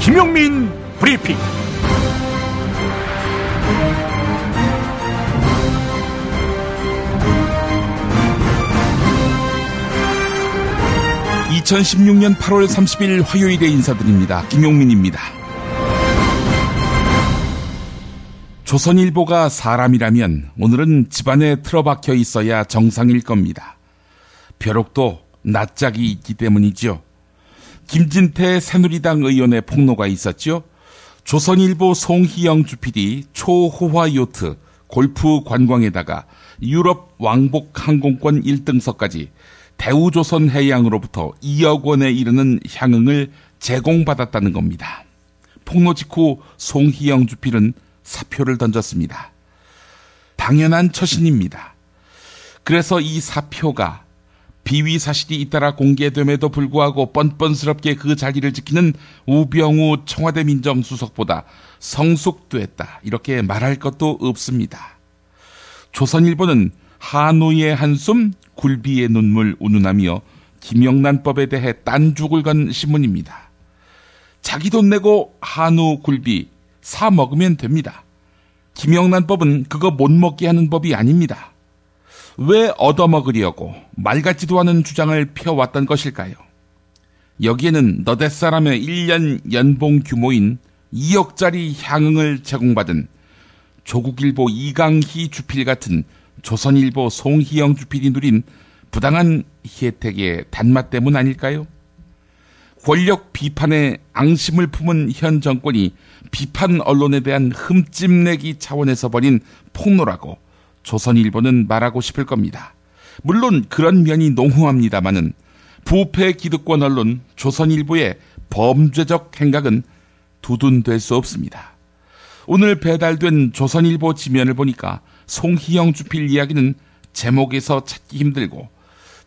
김용민 브리핑. (2016년 8월 30일) 화요일에 인사드립니다. 김용민입니다. 조선일보가 사람이라면 오늘은 집안에 틀어박혀 있어야 정상일 겁니다. 벼룩도 낯짝이 있기 때문이죠. 김진태 새누리당 의원의 폭로가 있었죠. 조선일보 송희영 주PD 초호화 요트 골프 관광에다가 유럽 왕복 항공권 1등석까지 대우조선해양으로부터 2억 원에 이르는 향응을 제공받았다는 겁니다. 폭로 직후 송희영 주필은 사표를 던졌습니다. 당연한 처신입니다. 그래서 이 사표가 비위 사실이 잇따라 공개됨에도 불구하고 뻔뻔스럽게 그 자리를 지키는 우병우 청와대 민정수석보다 성숙됐다, 이렇게 말할 것도 없습니다. 조선일보는 한우의 한숨, 굴비의 눈물 운운하며 김영란법에 대해 딴죽을 건 신문입니다. 자기 돈 내고 한우, 굴비 사 먹으면 됩니다. 김영란법은 그거 못 먹게 하는 법이 아닙니다. 왜 얻어먹으려고 말 같지도 않은 주장을 펴왔던 것일까요? 여기에는 너댓 사람의 1년 연봉 규모인 2억짜리 향응을 제공받은 조국일보 이강희 주필 같은 조선일보 송희영 주필이 누린 부당한 혜택의 단맛 때문 아닐까요? 권력 비판에 앙심을 품은 현 정권이 비판 언론에 대한 흠집내기 차원에서 벌인 폭로라고 조선일보는 말하고 싶을 겁니다. 물론 그런 면이 농후합니다마는 부패 기득권 언론 조선일보의 범죄적 행각은 두둔될 수 없습니다. 오늘 배달된 조선일보 지면을 보니까 송희영 주필 이야기는 제목에서 찾기 힘들고,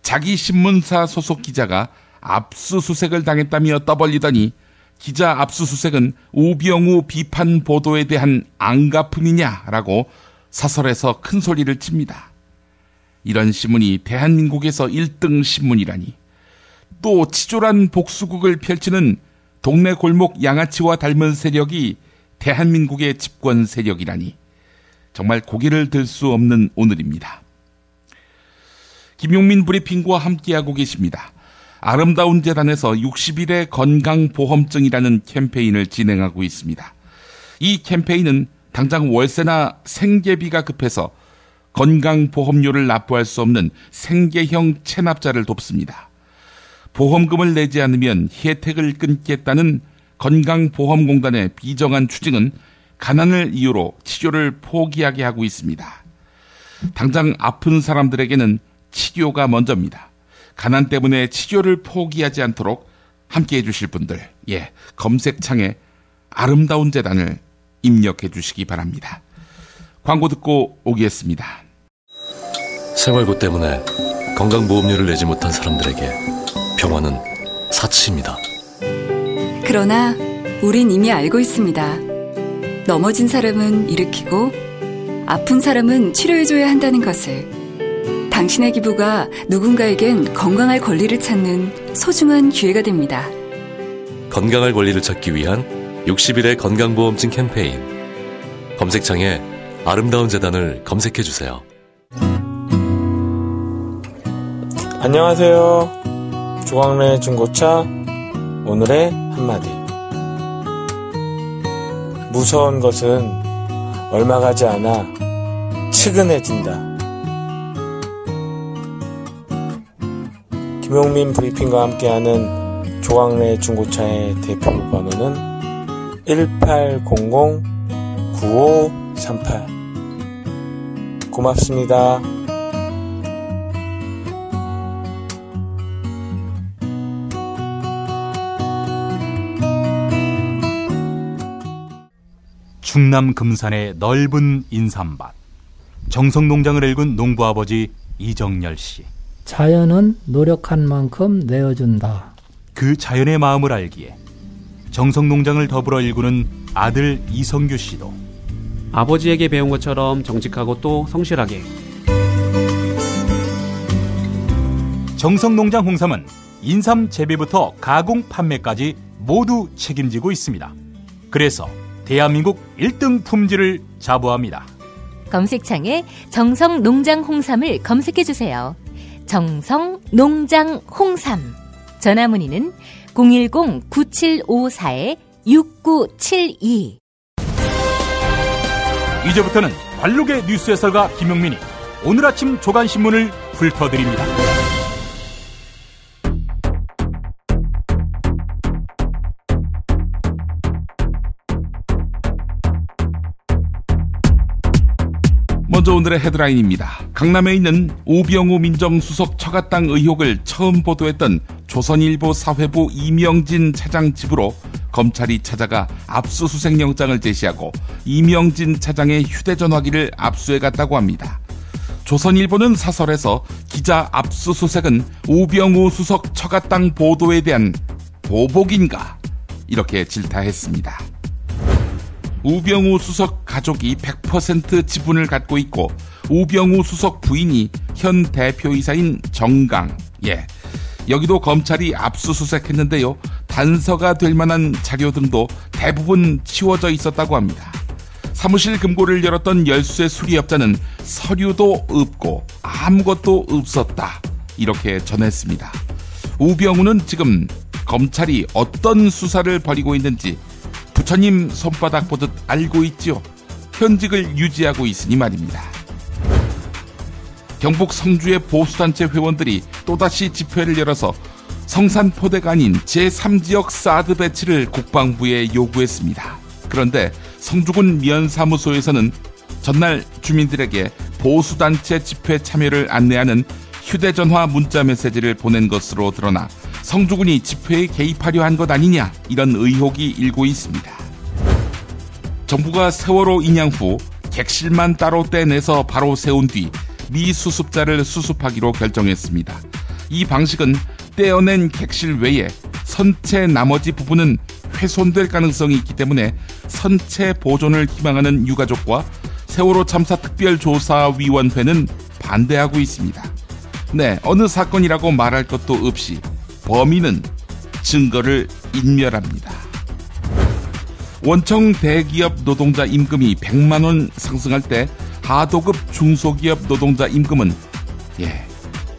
자기 신문사 소속 기자가 압수수색을 당했다며 떠벌리더니 기자 압수수색은 우병우 비판 보도에 대한 안갚음이냐라고 사설에서 큰 소리를 칩니다. 이런 신문이 대한민국에서 1등 신문이라니, 또 치졸한 복수국을 펼치는 동네 골목 양아치와 닮은 세력이 대한민국의 집권 세력이라니, 정말 고개를 들 수 없는 오늘입니다. 김용민 브리핑과 함께하고 계십니다. 아름다운 재단에서 60일의 건강보험증이라는 캠페인을 진행하고 있습니다. 이 캠페인은 당장 월세나 생계비가 급해서 건강보험료를 납부할 수 없는 생계형 체납자를 돕습니다. 보험금을 내지 않으면 혜택을 끊겠다는 건강보험공단의 비정한 추징은 가난을 이유로 치료를 포기하게 하고 있습니다. 당장 아픈 사람들에게는 치료가 먼저입니다. 가난 때문에 치료를 포기하지 않도록 함께해 주실 분들, 검색창에 아름다운 재단을 입력해 주시기 바랍니다. 광고 듣고 오겠습니다. 생활고 때문에 건강보험료를 내지 못한 사람들에게 병원은 사치입니다. 그러나 우린 이미 알고 있습니다. 넘어진 사람은 일으키고 아픈 사람은 치료해줘야 한다는 것을. 당신의 기부가 누군가에겐 건강할 권리를 찾는 소중한 기회가 됩니다. 건강할 권리를 찾기 위한 60일의 건강보험증 캠페인. 검색창에 아름다운 재단을 검색해주세요. 안녕하세요. 조광래 중고차 오늘의 한마디. 무서운 것은 얼마 가지 않아 측은해진다. 김용민 브리핑과 함께하는 조광래 중고차의 대표 번호는 1800-9538. 고맙습니다. 충남 금산의 넓은 인삼밭, 정성농장을 일군 농부아버지 이정열 씨. 자연은 노력한 만큼 내어준다. 그 자연의 마음을 알기에 정성농장을 더불어 일구는 아들 이성규 씨도 아버지에게 배운 것처럼 정직하고 또 성실하게. 정성농장 홍삼은 인삼 재배부터 가공 판매까지 모두 책임지고 있습니다. 그래서 대한민국 1등 품질을 자부합니다. 검색창에 정성농장 홍삼을 검색해주세요. 정성농장 홍삼. 전화문의는 010-9754-6972. 이제부터는 관록의 뉴스 해설가 김용민이 오늘 아침 조간신문을 훑어드립니다. 먼저 오늘의 헤드라인입니다. 강남에 있는 우병우 민정수석 처가당 의혹을 처음 보도했던 조선일보 사회부 이명진 차장 집으로 검찰이 찾아가 압수수색 영장을 제시하고 이명진 차장의 휴대전화기를 압수해갔다고 합니다. 조선일보는 사설에서 기자 압수수색은 우병우 수석 처가당 보도에 대한 보복인가? 이렇게 질타했습니다. 우병우 수석 가족이 100% 지분을 갖고 있고 우병우 수석 부인이 현 대표이사인 정강. 여기도 검찰이 압수수색했는데요. 단서가 될 만한 자료 등도 대부분 치워져 있었다고 합니다. 사무실 금고를 열었던 열쇠 수리업자는 서류도 없고 아무것도 없었다. 이렇게 전했습니다. 우병우는 지금 검찰이 어떤 수사를 벌이고 있는지 부처님 손바닥 보듯 알고 있지요. 현직을 유지하고 있으니 말입니다. 경북 성주의 보수단체 회원들이 또다시 집회를 열어서 성산포대가 아닌 제3지역 사드 배치를 국방부에 요구했습니다. 그런데 성주군 면사무소에서는 전날 주민들에게 보수단체 집회 참여를 안내하는 휴대전화 문자 메시지를 보낸 것으로 드러나 성주군이 집회에 개입하려 한 것 아니냐, 이런 의혹이 일고 있습니다. 정부가 세월호 인양 후 객실만 따로 떼내서 바로 세운 뒤 미수습자를 수습하기로 결정했습니다. 이 방식은 떼어낸 객실 외에 선체 나머지 부분은 훼손될 가능성이 있기 때문에 선체 보존을 희망하는 유가족과 세월호 참사 특별조사위원회는 반대하고 있습니다. 어느 사건이라고 말할 것도 없이 범인은 증거를 인멸합니다. 원청 대기업 노동자 임금이 100만 원 상승할 때 하도급 중소기업 노동자 임금은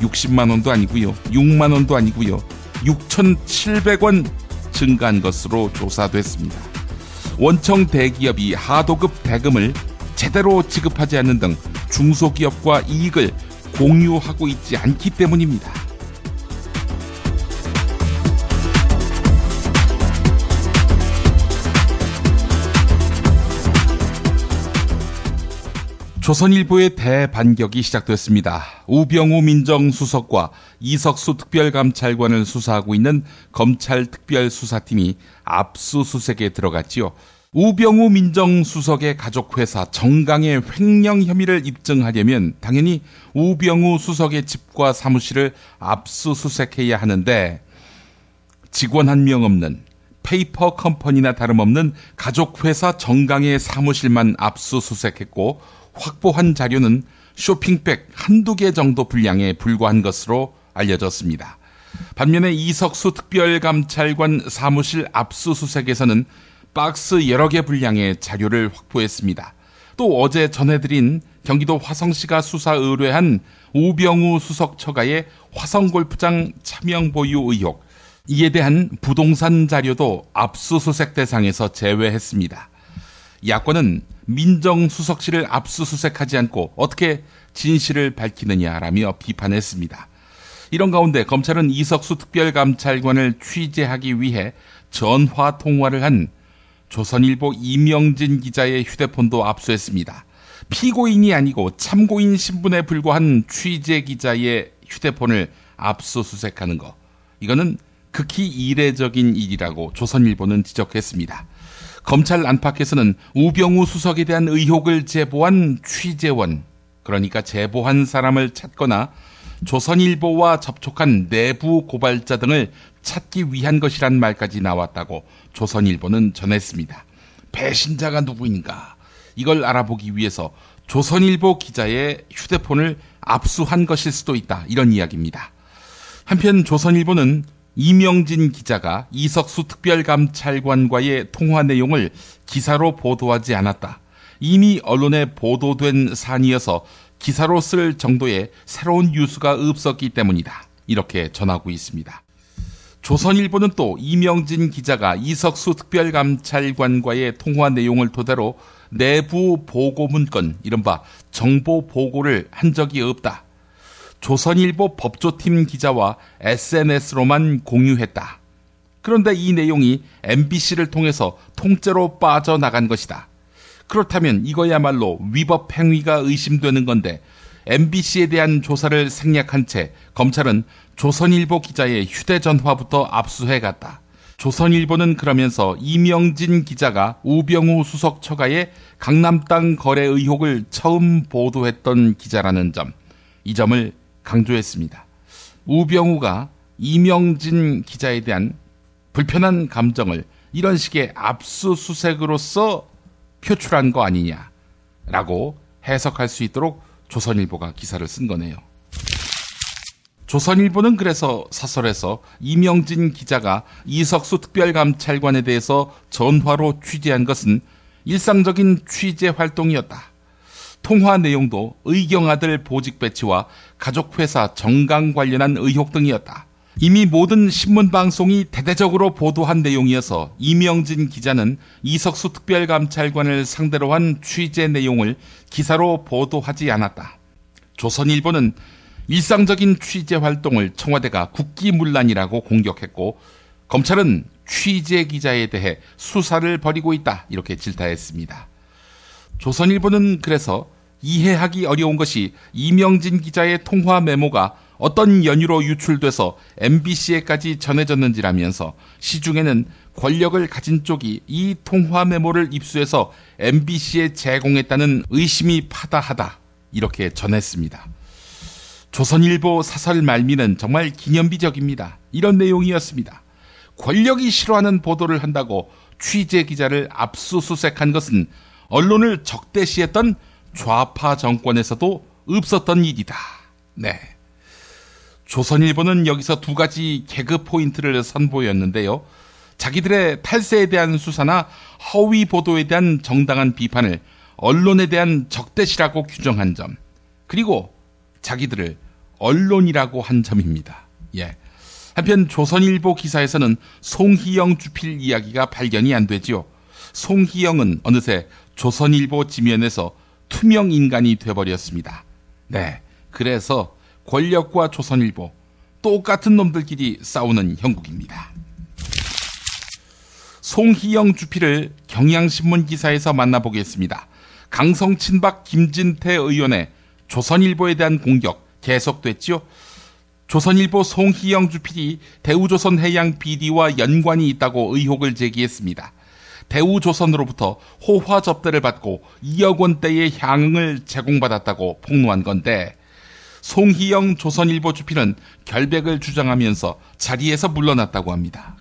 60만 원도 아니고요. 6만 원도 아니고요. 6,700원 증가한 것으로 조사됐습니다. 원청 대기업이 하도급 대금을 제대로 지급하지 않는 등 중소기업과 이익을 공유하고 있지 않기 때문입니다. 조선일보의 대반격이 시작됐습니다. 우병우 민정수석과 이석수 특별감찰관을 수사하고 있는 검찰특별수사팀이 압수수색에 들어갔지요. 우병우 민정수석의 가족회사 정강의 횡령 혐의를 입증하려면 당연히 우병우 수석의 집과 사무실을 압수수색해야 하는데 직원 한 명 없는 페이퍼 컴퍼니나 다름없는 가족회사 정강의 사무실만 압수수색했고 확보한 자료는 쇼핑백 한두 개 정도 분량에 불과한 것으로 알려졌습니다. 반면에 이석수 특별감찰관 사무실 압수수색에서는 박스 여러 개 분량의 자료를 확보했습니다. 또 어제 전해드린 경기도 화성시가 수사 의뢰한 우병우 수석 처가의 화성골프장 차명 보유 의혹, 이에 대한 부동산 자료도 압수수색 대상에서 제외했습니다. 야권은 민정수석실을 압수수색하지 않고 어떻게 진실을 밝히느냐라며 비판했습니다. 이런 가운데 검찰은 이석수 특별감찰관을 취재하기 위해 전화 통화를 한 조선일보 이명진 기자의 휴대폰도 압수했습니다. 피고인이 아니고 참고인 신분에 불과한 취재 기자의 휴대폰을 압수수색하는 거, 이거는 극히 이례적인 일이라고 조선일보는 지적했습니다. 검찰 안팎에서는 우병우 수석에 대한 의혹을 제보한 취재원, 그러니까 제보한 사람을 찾거나 조선일보와 접촉한 내부 고발자 등을 찾기 위한 것이란 말까지 나왔다고 조선일보는 전했습니다. 배신자가 누구인가? 이걸 알아보기 위해서 조선일보 기자의 휴대폰을 압수한 것일 수도 있다, 이런 이야기입니다. 한편 조선일보는 이명진 기자가 이석수 특별감찰관과의 통화 내용을 기사로 보도하지 않았다. 이미 언론에 보도된 사안이어서 기사로 쓸 정도의 새로운 뉴스가 없었기 때문이다. 이렇게 전하고 있습니다. 조선일보는 또 이명진 기자가 이석수 특별감찰관과의 통화 내용을 토대로 내부 보고 문건, 이른바 정보 보고를 한 적이 없다. 조선일보 법조팀 기자와 SNS로만 공유했다. 그런데 이 내용이 MBC를 통해서 통째로 빠져나간 것이다. 그렇다면 이거야말로 위법 행위가 의심되는 건데 MBC에 대한 조사를 생략한 채 검찰은 조선일보 기자의 휴대전화부터 압수해갔다. 조선일보는 그러면서 이명진 기자가 우병우 수석 처가의 강남 땅 거래 의혹을 처음 보도했던 기자라는 점, 이 점을 강조했습니다. 우병우가 이명진 기자에 대한 불편한 감정을 이런 식의 압수수색으로서 표출한 거 아니냐라고 해석할 수 있도록 조선일보가 기사를 쓴 거네요. 조선일보는 그래서 사설에서 이명진 기자가 이석수 특별감찰관에 대해서 전화로 취재한 것은 일상적인 취재 활동이었다. 통화 내용도 의경아들 보직 배치와 가족회사 정강 관련한 의혹 등이었다. 이미 모든 신문방송이 대대적으로 보도한 내용이어서 이명진 기자는 이석수 특별감찰관을 상대로 한 취재 내용을 기사로 보도하지 않았다. 조선일보는 일상적인 취재 활동을 청와대가 국기문란이라고 공격했고 검찰은 취재 기자에 대해 수사를 벌이고 있다, 이렇게 질타했습니다. 조선일보는 그래서 이해하기 어려운 것이 이명진 기자의 통화 메모가 어떤 연유로 유출돼서 MBC에까지 전해졌는지라면서 시중에는 권력을 가진 쪽이 이 통화 메모를 입수해서 MBC에 제공했다는 의심이 파다하다, 이렇게 전했습니다. 조선일보 사설 말미는 정말 기념비적입니다. 이런 내용이었습니다. 권력이 싫어하는 보도를 한다고 취재 기자를 압수수색한 것은 언론을 적대시했던 좌파 정권에서도 없었던 일이다. 네. 조선일보는 여기서 두 가지 개그 포인트를 선보였는데요. 자기들의 탈세에 대한 수사나 허위 보도에 대한 정당한 비판을 언론에 대한 적대시라고 규정한 점, 그리고 자기들을 언론이라고 한 점입니다. 예. 한편 조선일보 기사에서는 송희영 주필 이야기가 발견이 안 되지요. 송희영은 어느새 조선일보 지면에서 투명 인간이 돼버렸습니다. 네. 그래서 권력과 조선일보, 똑같은 놈들끼리 싸우는 형국입니다. 송희영 주필을 경향신문 기사에서 만나보겠습니다. 강성 친박 김진태 의원의 조선일보에 대한 공격 계속됐죠. 조선일보 송희영 주필이 대우조선해양 비리와 연관이 있다고 의혹을 제기했습니다. 대우조선으로부터 호화 접대를 받고 2억 원대의 향응을 제공받았다고 폭로한 건데, 송희영 조선일보 주필은 결백을 주장하면서 자리에서 물러났다고 합니다.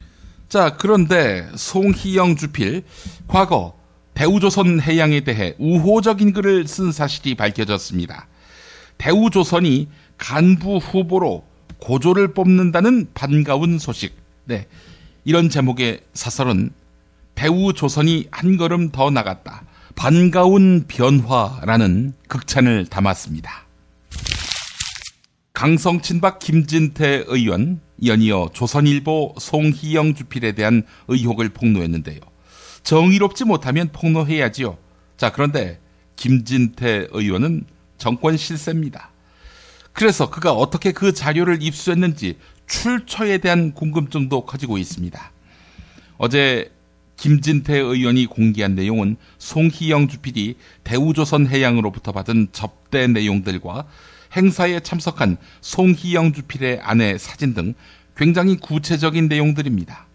자, 그런데 송희영 주필, 과거 대우조선해양에 대해 우호적인 글을 쓴 사실이 밝혀졌습니다. 대우조선이 간부 후보로 고조를 뽑는다는 반가운 소식. 네, 이런 제목의 사설은 대우조선이 한 걸음 더 나갔다, 반가운 변화라는 극찬을 담았습니다. 강성친박 김진태 의원, 연이어 조선일보 송희영 주필에 대한 의혹을 폭로했는데요. 정의롭지 못하면 폭로해야지요. 자, 그런데 김진태 의원은 정권 실세입니다. 그래서 그가 어떻게 그 자료를 입수했는지 출처에 대한 궁금증도 커지고 있습니다. 어제 김진태 의원이 공개한 내용은 송희영 주필이 대우조선해양으로부터 받은 접대 내용들과 행사에 참석한 송희영 주필의 아내 사진 등 굉장히 구체적인 내용들입니다.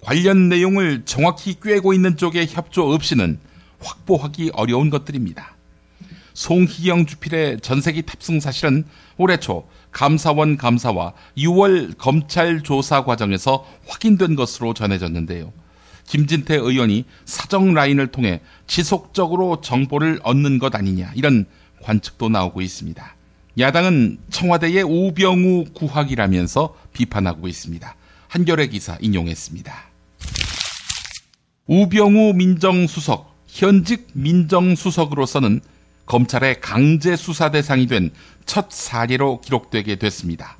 관련 내용을 정확히 꿰고 있는 쪽의 협조 없이는 확보하기 어려운 것들입니다. 송희영 주필의 전세기 탑승 사실은 올해 초 감사원 감사와 6월 검찰 조사 과정에서 확인된 것으로 전해졌는데요. 김진태 의원이 사정 라인을 통해 지속적으로 정보를 얻는 것 아니냐, 이런 관측도 나오고 있습니다. 야당은 청와대의 우병우 구학이라면서 비판하고 있습니다. 한겨레 기사 인용했습니다. 우병우 민정수석, 현직 민정수석으로서는 검찰의 강제 수사 대상이 된 첫 사례로 기록되게 됐습니다.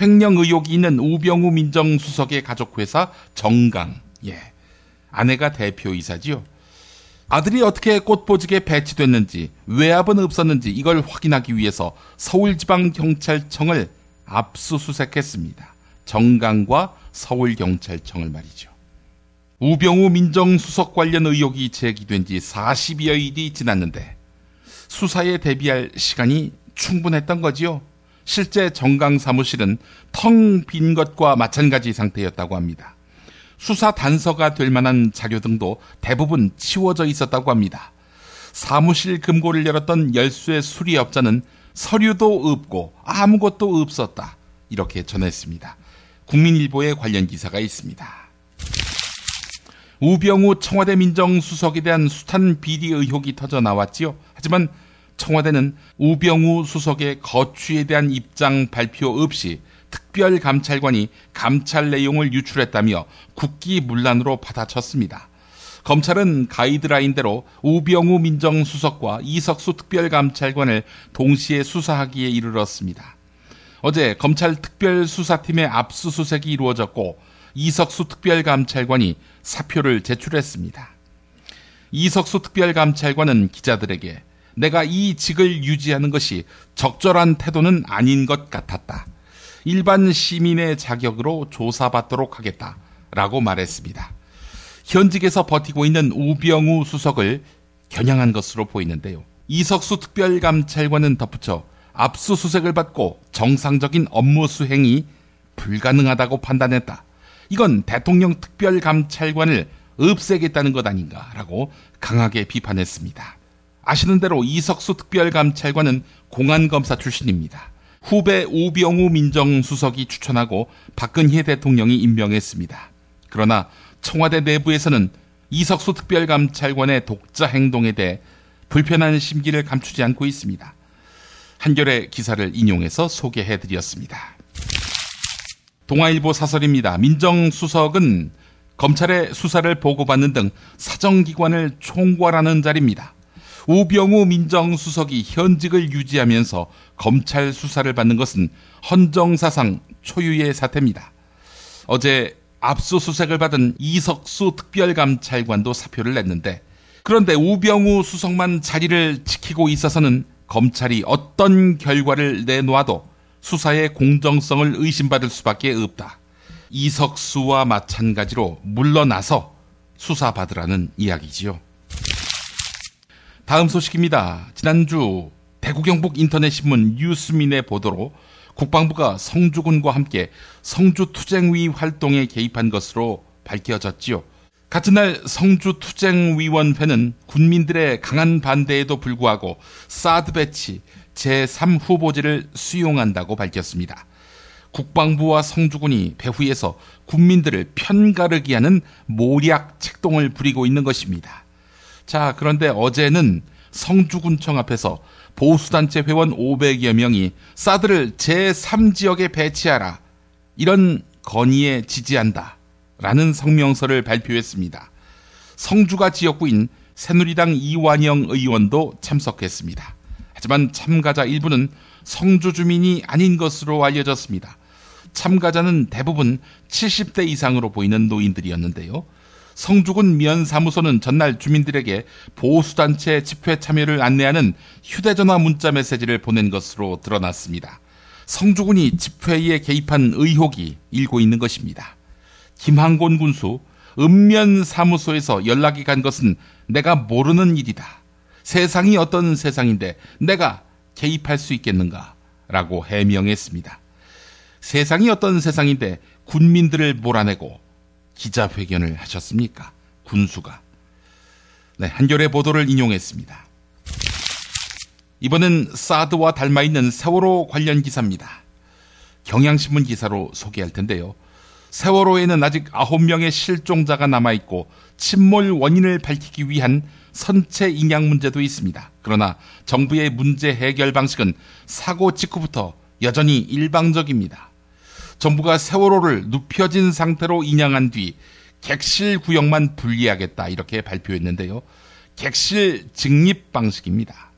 횡령 의혹이 있는 우병우 민정수석의 가족회사 정강, 아내가 대표이사지요. 아들이 어떻게 꽃보직에 배치됐는지, 외압은 없었는지 이걸 확인하기 위해서 서울지방경찰청을 압수수색했습니다. 정강과 서울경찰청을 말이죠. 우병우 민정수석 관련 의혹이 제기된 지 40여일이 지났는데 수사에 대비할 시간이 충분했던 거지요. 실제 정강 사무실은 텅 빈 것과 마찬가지 상태였다고 합니다. 수사 단서가 될 만한 자료 등도 대부분 치워져 있었다고 합니다. 사무실 금고를 열었던 열쇠 수리업자는 서류도 없고 아무것도 없었다, 이렇게 전했습니다. 국민일보에 관련 기사가 있습니다. 우병우 청와대 민정수석에 대한 숱한 비리 의혹이 터져 나왔지요. 하지만 청와대는 우병우 수석의 거취에 대한 입장 발표 없이 특별감찰관이 감찰 내용을 유출했다며 국기문란으로 받아쳤습니다. 검찰은 가이드라인대로 우병우 민정수석과 이석수 특별감찰관을 동시에 수사하기에 이르렀습니다. 어제 검찰 특별수사팀의 압수수색이 이루어졌고 이석수 특별감찰관이 사표를 제출했습니다. 이석수 특별감찰관은 기자들에게 내가 이 직을 유지하는 것이 적절한 태도는 아닌 것 같았다. 일반 시민의 자격으로 조사받도록 하겠다라고 말했습니다. 현직에서 버티고 있는 우병우 수석을 겨냥한 것으로 보이는데요. 이석수 특별감찰관은 덧붙여 압수수색을 받고 정상적인 업무 수행이 불가능하다고 판단했다. 이건 대통령 특별감찰관을 없애겠다는 것 아닌가라고 강하게 비판했습니다. 아시는 대로 이석수 특별감찰관은 공안검사 출신입니다. 후배 우병우 민정수석이 추천하고 박근혜 대통령이 임명했습니다. 그러나 청와대 내부에서는 이석수 특별감찰관의 독자 행동에 대해 불편한 심기를 감추지 않고 있습니다. 한겨레 기사를 인용해서 소개해드렸습니다. 동아일보 사설입니다. 민정수석은 검찰의 수사를 보고받는 등 사정기관을 총괄하는 자리입니다. 우병우 민정수석이 현직을 유지하면서 검찰 수사를 받는 것은 헌정사상 초유의 사태입니다. 어제 압수수색을 받은 이석수 특별감찰관도 사표를 냈는데, 그런데 우병우 수석만 자리를 지키고 있어서는 검찰이 어떤 결과를 내놓아도 수사의 공정성을 의심받을 수밖에 없다. 이석수와 마찬가지로 물러나서 수사받으라는 이야기지요. 다음 소식입니다. 지난주 대구 경북 인터넷신문 뉴스민의 보도로 국방부가 성주군과 함께 성주투쟁위 활동에 개입한 것으로 밝혀졌지요. 같은 날 성주투쟁위원회는 군민들의 강한 반대에도 불구하고 사드 배치 제3후보지를 수용한다고 밝혔습니다. 국방부와 성주군이 배후에서 군민들을 편가르기 하는 모략 책동을 부리고 있는 것입니다. 자, 그런데 어제는 성주군청 앞에서 보수단체 회원 500여 명이 사드를 제3지역에 배치하라, 이런 건의에 지지한다 라는 성명서를 발표했습니다. 성주가 지역구인 새누리당 이완영 의원도 참석했습니다. 하지만 참가자 일부는 성주 주민이 아닌 것으로 알려졌습니다. 참가자는 대부분 70대 이상으로 보이는 노인들이었는데요. 성주군 면사무소는 전날 주민들에게 보수단체 집회 참여를 안내하는 휴대전화 문자 메시지를 보낸 것으로 드러났습니다. 성주군이 집회에 개입한 의혹이 일고 있는 것입니다. 김항곤 군수, 읍면사무소에서 연락이 간 것은 내가 모르는 일이다. 세상이 어떤 세상인데 내가 개입할 수 있겠는가? 라고 해명했습니다. 세상이 어떤 세상인데 군민들을 몰아내고 기자회견을 하셨습니까? 군수가. 네, 한겨레 보도를 인용했습니다. 이번엔 사드와 닮아있는 세월호 관련 기사입니다. 경향신문 기사로 소개할 텐데요. 세월호에는 아직 9명의 실종자가 남아있고 침몰 원인을 밝히기 위한 선체 인양 문제도 있습니다. 그러나 정부의 문제 해결 방식은 사고 직후부터 여전히 일방적입니다. 정부가 세월호를 눕혀진 상태로 인양한 뒤 객실 구역만 분리하겠다 이렇게 발표했는데요. 객실 직립 방식입니다.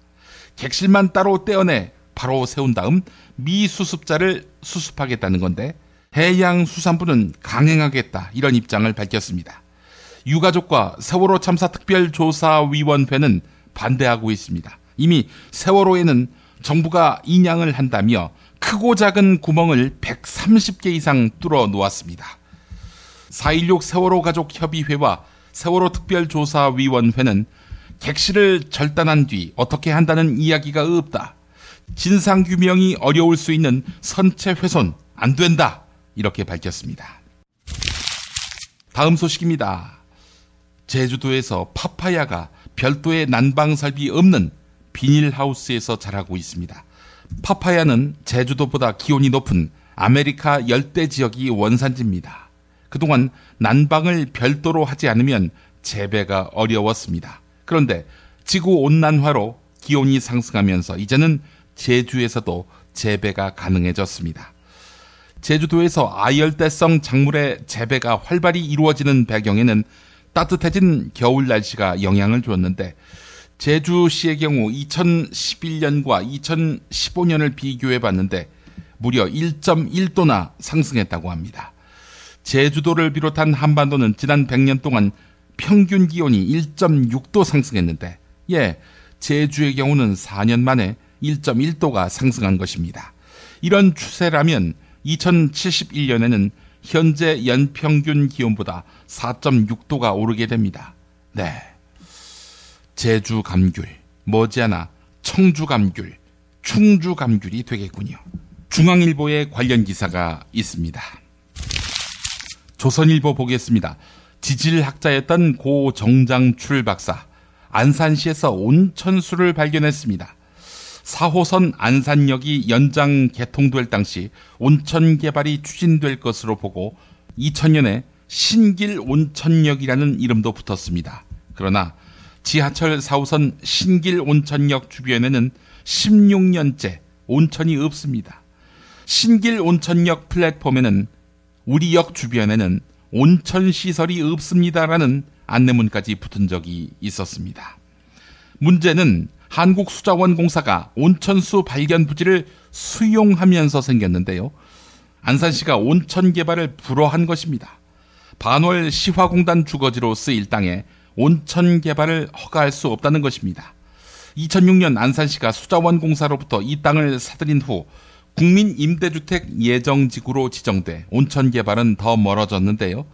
객실만 따로 떼어내 바로 세운 다음 미수습자를 수습하겠다는 건데 해양수산부는 강행하겠다 이런 입장을 밝혔습니다. 유가족과 세월호 참사 특별조사위원회는 반대하고 있습니다. 이미 세월호에는 정부가 인양을 한다며 크고 작은 구멍을 130개 이상 뚫어 놓았습니다. 4.16 세월호 가족협의회와 세월호 특별조사위원회는 객실을 절단한 뒤 어떻게 한다는 이야기가 없다. 진상규명이 어려울 수 있는 선체 훼손 안 된다. 이렇게 밝혔습니다. 다음 소식입니다. 제주도에서 파파야가 별도의 난방 설비 없는 비닐하우스에서 자라고 있습니다. 파파야는 제주도보다 기온이 높은 아메리카 열대 지역이 원산지입니다. 그동안 난방을 별도로 하지 않으면 재배가 어려웠습니다. 그런데 지구온난화로 기온이 상승하면서 이제는 제주에서도 재배가 가능해졌습니다. 제주도에서 아열대성 작물의 재배가 활발히 이루어지는 배경에는 따뜻해진 겨울 날씨가 영향을 줬는데 제주시의 경우 2011년과 2015년을 비교해 봤는데 무려 1.1도나 상승했다고 합니다. 제주도를 비롯한 한반도는 지난 100년 동안 평균 기온이 1.6도 상승했는데 제주의 경우는 4년 만에 1.1도가 상승한 것입니다. 이런 추세라면 2071년에는 현재 연평균 기온보다 4.6도가 오르게 됩니다. 제주 감귤, 머지않아 청주 감귤, 충주 감귤이 되겠군요. 중앙일보에 관련 기사가 있습니다. 조선일보 보겠습니다. 지질학자였던 고 정장출 박사, 안산시에서 온천수를 발견했습니다. 4호선 안산역이 연장 개통될 당시 온천 개발이 추진될 것으로 보고 2000년에 신길 온천역이라는 이름도 붙었습니다. 그러나 지하철 4호선 신길 온천역 주변에는 16년째 온천이 없습니다. 신길 온천역 플랫폼에는 우리 역 주변에는 온천 시설이 없습니다라는 안내문까지 붙은 적이 있었습니다. 문제는 한국수자원공사가 온천수 발견 부지를 수용하면서 생겼는데요. 안산시가 온천 개발을 불허한 것입니다. 반월 시화공단 주거지로 쓰일 땅에 온천 개발을 허가할 수 없다는 것입니다. 2006년 안산시가 수자원공사로부터 이 땅을 사들인 후 국민임대주택 예정지구로 지정돼 온천 개발은 더 멀어졌는데요.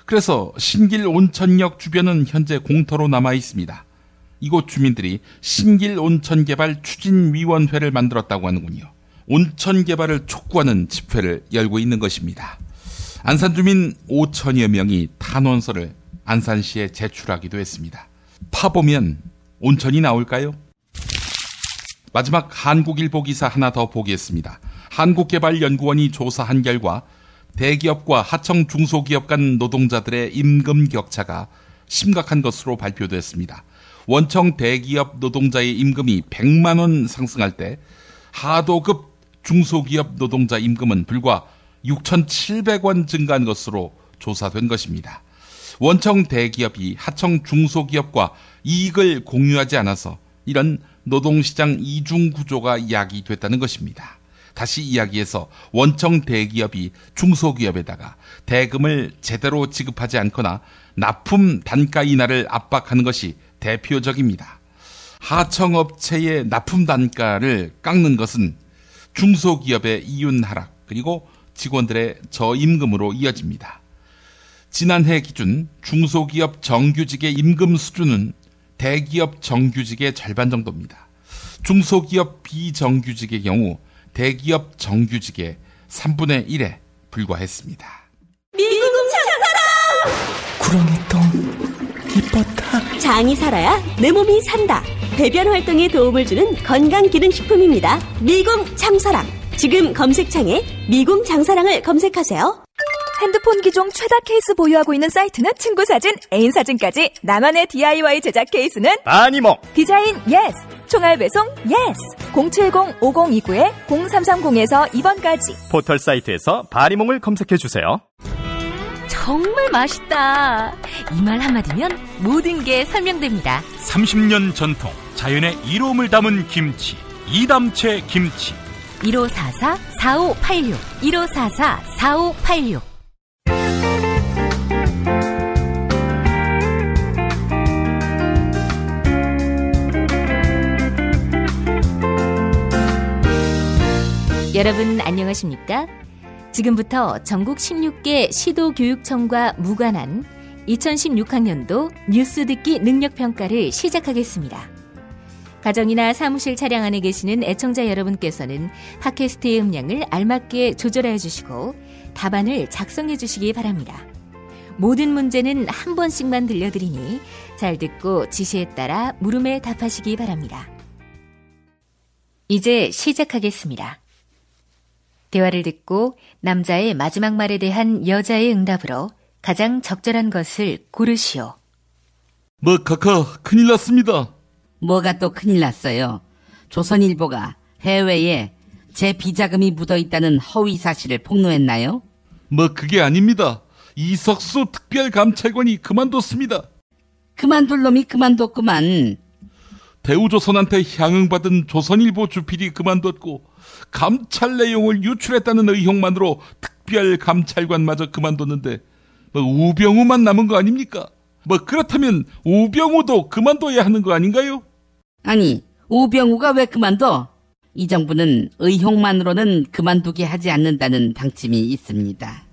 그래서 신길 온천역 주변은 현재 공터로 남아 있습니다. 이곳 주민들이 신길 온천 개발 추진위원회를 만들었다고 하는군요. 온천 개발을 촉구하는 집회를 열고 있는 것입니다. 안산 주민 5천여 명이 탄원서를 안산시에 제출하기도 했습니다. 파보면 온천이 나올까요? 마지막 한국일보 기사 하나 더 보겠습니다. 한국개발연구원이 조사한 결과 대기업과 하청 중소기업 간 노동자들의 임금 격차가 심각한 것으로 발표됐습니다. 원청 대기업 노동자의 임금이 100만 원 상승할 때 하도급 중소기업 노동자 임금은 불과 6,700원 증가한 것으로 조사된 것입니다. 원청 대기업이 하청 중소기업과 이익을 공유하지 않아서 이런 노동시장 이중 구조가 야기됐다는 것입니다. 다시 이야기해서 원청 대기업이 중소기업에다가 대금을 제대로 지급하지 않거나 납품 단가 인하를 압박하는 것이 대표적입니다. 하청업체의 납품 단가를 깎는 것은 중소기업의 이윤 하락 그리고 직원들의 저임금으로 이어집니다. 지난해 기준 중소기업 정규직의 임금 수준은 대기업 정규직의 절반 정도입니다. 중소기업 비정규직의 경우 대기업 정규직의 3분의 1에 불과했습니다. 미궁 장사랑! 구렁이똥 이뻤다. 장이 살아야 내 몸이 산다. 배변 활동에 도움을 주는 건강기능식품입니다. 미궁 장사랑. 지금 검색창에 미궁 장사랑을 검색하세요. 핸드폰 기종 최다 케이스 보유하고 있는 사이트는 친구 사진, 애인 사진까지 나만의 DIY 제작 케이스는 아니모. 디자인 예스. 총알 배송 예스! 070-5029-0330에서 2번까지. 포털 사이트에서 바리몽을 검색해주세요. 정말 맛있다. 이 말 한마디면 모든 게 설명됩니다. 30년 전통 자연의 이로움을 담은 김치, 이담채 김치. 1544-4586 1544-4586. 여러분 안녕하십니까? 지금부터 전국 16개 시도교육청과 무관한 2016학년도 뉴스 듣기 능력평가를 시작하겠습니다. 가정이나 사무실 차량 안에 계시는 애청자 여러분께서는 팟캐스트의 음량을 알맞게 조절해 주시고 답안을 작성해 주시기 바랍니다. 모든 문제는 한 번씩만 들려드리니 잘 듣고 지시에 따라 물음에 답하시기 바랍니다. 이제 시작하겠습니다. 대화를 듣고 남자의 마지막 말에 대한 여자의 응답으로 가장 적절한 것을 고르시오. 카카, 큰일 났습니다. 뭐가 또 큰일 났어요? 조선일보가 해외에 제 비자금이 묻어있다는 허위 사실을 폭로했나요? 그게 아닙니다. 이석수 특별감찰관이 그만뒀습니다. 그만둘 놈이 그만뒀구만. 대우조선한테 향응받은 조선일보 주필이 그만뒀고 감찰 내용을 유출했다는 의혹만으로 특별감찰관마저 그만뒀는데 우병우만 남은 거 아닙니까? 그렇다면 우병우도 그만둬야 하는 거 아닌가요? 아니, 우병우가 왜 그만둬? 이 정부는 의혹만으로는 그만두게 하지 않는다는 방침이 있습니다.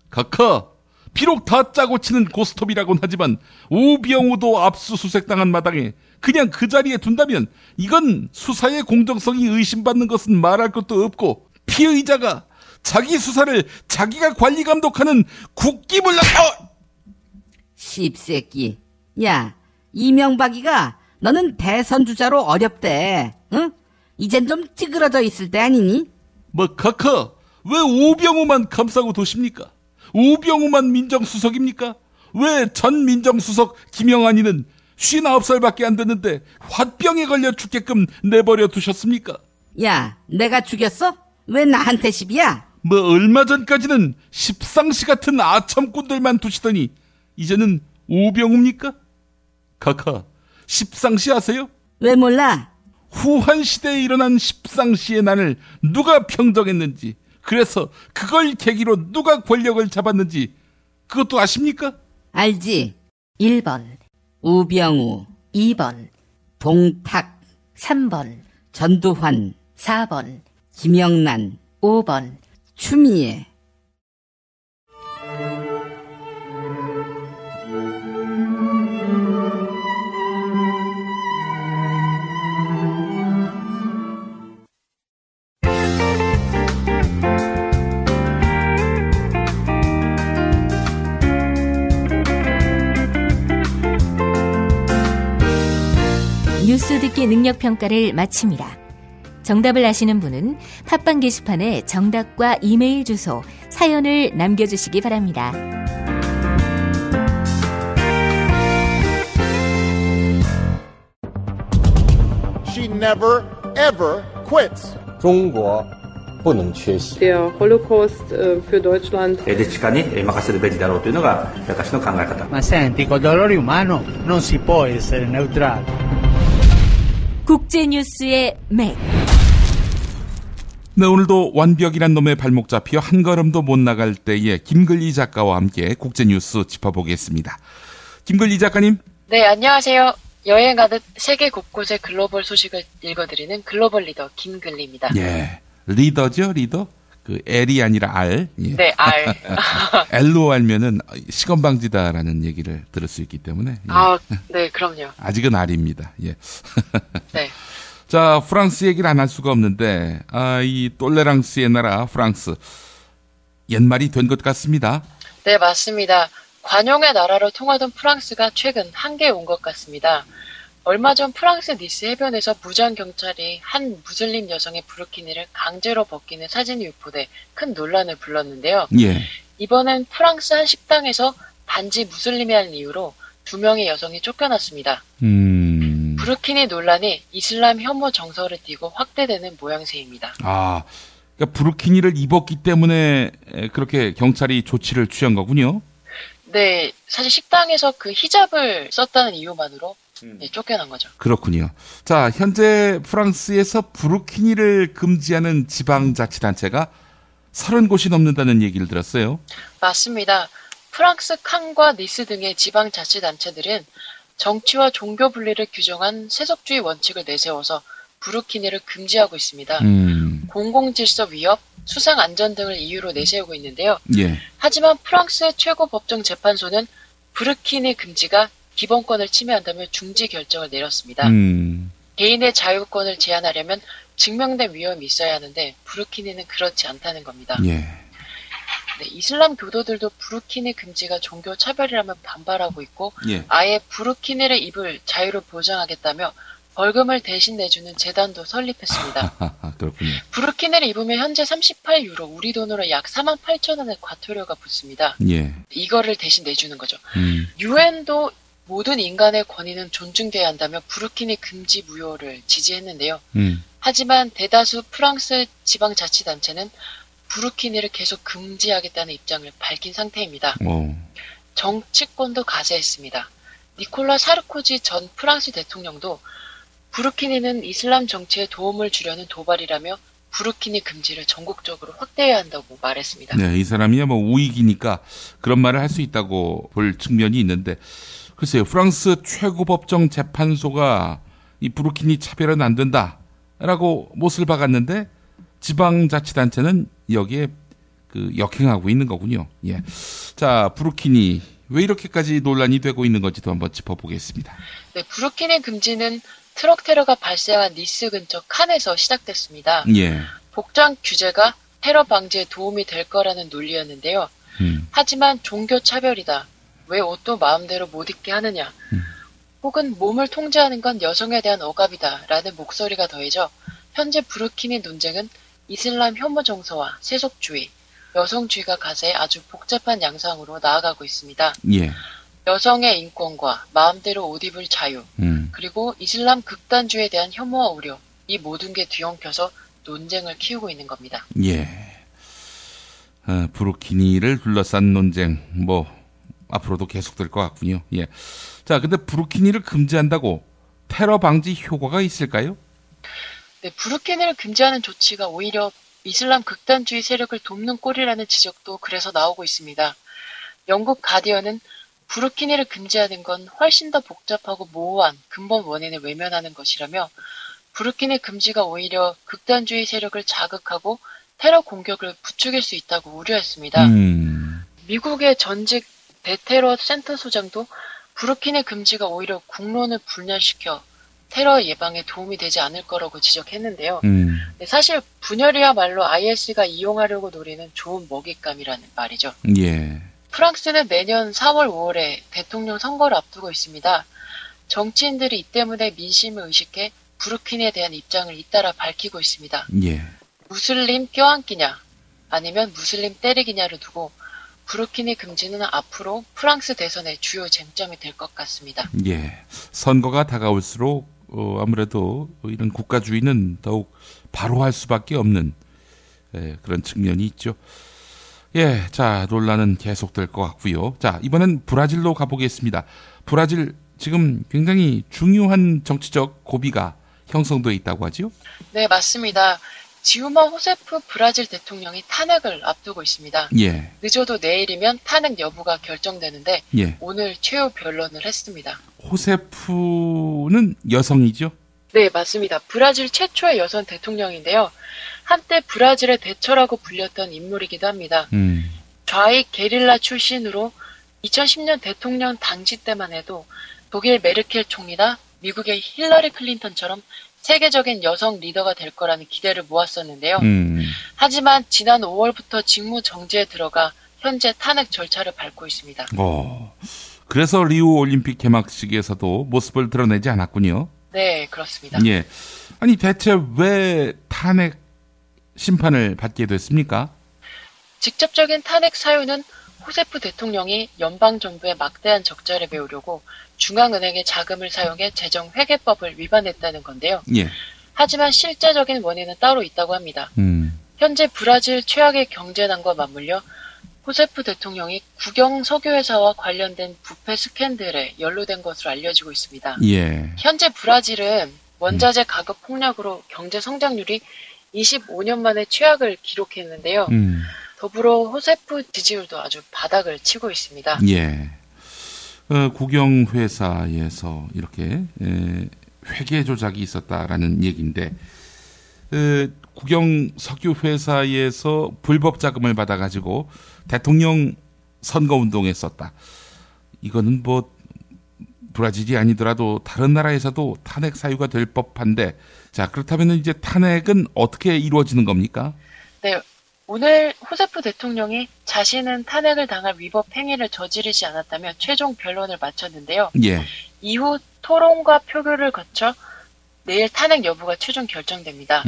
카카, 비록 다 짜고 치는 고스톱이라곤 하지만 우병우도 압수수색당한 마당에 그냥 그 자리에 둔다면 이건 수사의 공정성이 의심받는 것은 말할 것도 없고 피의자가 자기 수사를 자기가 관리 감독하는 국기불능... 씹새끼. 야, 이명박이가 너는 대선 주자로 어렵대. 응? 이젠 좀 찌그러져 있을 때 아니니? 카카, 왜 우병우만 감싸고 도십니까? 우병우만 민정수석입니까? 왜 전 민정수석 김영환이는 59살밖에 안 됐는데 화병에 걸려 죽게끔 내버려 두셨습니까? 야, 내가 죽였어? 왜 나한테 시비야? 얼마 전까지는 십상시 같은 아첨꾼들만 두시더니 이제는 우병우입니까? 카카, 십상시 아세요? 왜 몰라? 후한시대에 일어난 십상시의 난을 누가 평정했는지, 그래서 그걸 계기로 누가 권력을 잡았는지 그것도 아십니까? 알지. 1번 우병우, 2번 동탁, 3번 전두환, 4번 김영란, 5번 추미애. 뉴스 듣기 능력평가를 마칩니다. 정답을 아시는 분은 팟빵 게시판에 정답과 이메일 주소, 사연을 남겨주시기 바랍니다. She never ever quits. 中国不能缺席。 Der Holocaust für Deutschland. Ma senti, con dolore umano non si può essere neutrali. 국제뉴스의 맥. 네, 오늘도 완벽이란 놈의 발목 잡혀 한 걸음도 못 나갈 때에 김글리 작가와 함께 국제뉴스 짚어보겠습니다. 김글리 작가님. 네, 안녕하세요. 여행하듯 세계 곳곳의 글로벌 소식을 읽어드리는 글로벌 리더 김글리입니다. 예, 리더죠, 리더? 그 L이 아니라 R. 예. 네, R. L로 알면은 시건방지다라는 얘기를 들을 수 있기 때문에. 예. 아, 네, 그럼요. 아직은 R입니다. 예. 네. 자, 프랑스 얘기를 안 할 수가 없는데, 이 똘레랑스의 나라 프랑스 옛말이 된 것 같습니다. 네, 맞습니다. 관용의 나라로 통하던 프랑스가 최근 한계에 온 것 같습니다. 얼마 전 프랑스 니스 해변에서 무장 경찰이 한 무슬림 여성의 부르키니를 강제로 벗기는 사진이 유포돼 큰 논란을 불렀는데요. 예. 이번엔 프랑스 한 식당에서 단지 무슬림이라는 이유로 2명의 여성이 쫓겨났습니다. 브루키니 논란이 이슬람 혐오 정서를 띠고 확대되는 모양새입니다. 그러니까 부르키니를 입었기 때문에 그렇게 경찰이 조치를 취한 거군요. 네, 사실 식당에서 그 히잡을 썼다는 이유만으로 쫓겨난 거죠. 그렇군요. 자, 현재 프랑스에서 부르키니를 금지하는 지방자치단체가 30곳이 넘는다는 얘기를 들었어요. 맞습니다. 프랑스 칸과 니스 등의 지방자치단체들은 정치와 종교 분리를 규정한 세속주의 원칙을 내세워서 부르키니를 금지하고 있습니다. 공공질서 위협, 수상 안전 등을 이유로 내세우고 있는데요. 예. 하지만 프랑스 최고법정재판소는 부르키니 금지가 기본권을 침해한다며 중지 결정을 내렸습니다. 개인의 자유권을 제한하려면 증명된 위험이 있어야 하는데 부르키니는 그렇지 않다는 겁니다. 예. 네, 이슬람 교도들도 부르키니 금지가 종교 차별이라며 반발하고 있고 예. 아예 부르키니를 입을 자유를 보장하겠다며 벌금을 대신 내주는 재단도 설립했습니다. 그렇군요. 부르키니를 입으면 현재 38유로, 우리 돈으로 약 48,000원의 과태료가 붙습니다. 예. 이거를 대신 내주는 거죠. 유엔도 모든 인간의 권위는 존중돼야 한다며 부르키니 금지 무효를 지지했는데요. 하지만 대다수 프랑스 지방자치단체는 부르키니를 계속 금지하겠다는 입장을 밝힌 상태입니다. 정치권도 가세했습니다. 니콜라 사르코지 전 프랑스 대통령도 부르키니는 이슬람 정치에 도움을 주려는 도발이라며 부르키니 금지를 전국적으로 확대해야 한다고 말했습니다. 네, 이 사람이야 뭐 우익이니까 그런 말을 할 수 있다고 볼 측면이 있는데, 글쎄요, 프랑스 최고법정 재판소가 이 부르키니 차별은 안 된다라고 못을 박았는데 지방자치단체는 여기에 역행하고 있는 거군요. 예. 자, 부르키니 왜 이렇게까지 논란이 되고 있는 건지도 한번 짚어보겠습니다. 네, 부르키니 금지는 트럭 테러가 발생한 니스 근처 칸에서 시작됐습니다. 예. 복장 규제가 테러 방지에 도움이 될 거라는 논리였는데요. 하지만 종교 차별이다. 왜 옷도 마음대로 못 입게 하느냐. 혹은 몸을 통제하는 건 여성에 대한 억압이다. 라는 목소리가 더해져 현재 부르키니 논쟁은 이슬람 혐오 정서와 세속주의, 여성주의가 가세해 아주 복잡한 양상으로 나아가고 있습니다. 예. 여성의 인권과 마음대로 옷 입을 자유, 그리고 이슬람 극단주의에 대한 혐오와 우려, 이 모든 게 뒤엉켜서 논쟁을 키우고 있는 겁니다. 예. 부르키니를 둘러싼 논쟁, 앞으로도 계속될 것 같군요. 예. 자, 근데 부르키니를 금지한다고 테러 방지 효과가 있을까요? 네, 부르키니를 금지하는 조치가 오히려 이슬람 극단주의 세력을 돕는 꼴이라는 지적도 그래서 나오고 있습니다. 영국 가디언은 부르키니를 금지하는 건 훨씬 더 복잡하고 모호한 근본 원인을 외면하는 것이라며 부르키니 금지가 오히려 극단주의 세력을 자극하고 테러 공격을 부추길 수 있다고 우려했습니다. 미국의 전직 대테러 센터 소장도 부르키니 금지가 오히려 국론을 분열시켜 테러 예방에 도움이 되지 않을 거라고 지적했는데요. 사실 분열이야말로 IS가 이용하려고 노리는 좋은 먹잇감이라는 말이죠. 예. 프랑스는 내년 4월, 5월에 대통령 선거를 앞두고 있습니다. 정치인들이 이 때문에 민심을 의식해 부르키니에 대한 입장을 잇따라 밝히고 있습니다. 예. 무슬림 껴안기냐 아니면 무슬림 때리기냐를 두고 부르키니 금지는 앞으로 프랑스 대선의 주요 쟁점이 될 것 같습니다. 예. 선거가 다가올수록 아무래도 이런 국가주의는 더욱 바로 할 수밖에 없는 그런 측면이 있죠. 예, 자, 논란은 계속될 것 같고요. 자, 이번엔 브라질로 가보겠습니다. 브라질 지금 굉장히 중요한 정치적 고비가 형성되어 있다고 하죠? 네, 맞습니다. 지우마 호세프 브라질 대통령이 탄핵을 앞두고 있습니다. 예. 늦어도 내일이면 탄핵 여부가 결정되는데 예. 오늘 최후 변론을 했습니다. 호세프는 여성이죠? 네, 맞습니다. 브라질 최초의 여성 대통령인데요. 한때 브라질의 대처라고 불렸던 인물이기도 합니다. 좌익 게릴라 출신으로 2010년 대통령 당시 때만 해도 독일 메르켈 총리나 미국의 힐러리 클린턴처럼 세계적인 여성 리더가 될 거라는 기대를 모았었는데요. 하지만 지난 5월부터 직무 정지에 들어가 현재 탄핵 절차를 밟고 있습니다. 그래서 리우 올림픽 개막식에서도 모습을 드러내지 않았군요. 네, 그렇습니다. 예. 아니 대체 왜 탄핵 심판을 받게 됐습니까? 직접적인 탄핵 사유는 호세프 대통령이 연방정부의 막대한 적자를 메우려고 중앙은행의 자금을 사용해 재정회계법을 위반했다는 건데요. 예. 하지만 실제적인 원인은 따로 있다고 합니다. 현재 브라질 최악의 경제난과 맞물려 호세프 대통령이 국영 석유회사와 관련된 부패 스캔들에 연루된 것으로 알려지고 있습니다. 예. 현재 브라질은 원자재 가격 폭락으로 경제 성장률이 25년 만에 최악을 기록했는데요. 더불어 호세프 지지율도 아주 바닥을 치고 있습니다. 예. 국영회사에서 이렇게 회계 조작이 있었다라는 얘기인데, 국영 석유회사에서 불법 자금을 받아가지고 대통령 선거운동에 썼다. 이거는 뭐 브라질이 아니더라도 다른 나라에서도 탄핵 사유가 될 법한데, 자, 그렇다면 이제 탄핵은 어떻게 이루어지는 겁니까? 네, 오늘 호세프 대통령이 자신은 탄핵을 당할 위법 행위를 저지르지 않았다며 최종 변론을 마쳤는데요. 예. 이후 토론과 표결을 거쳐 내일 탄핵 여부가 최종 결정됩니다.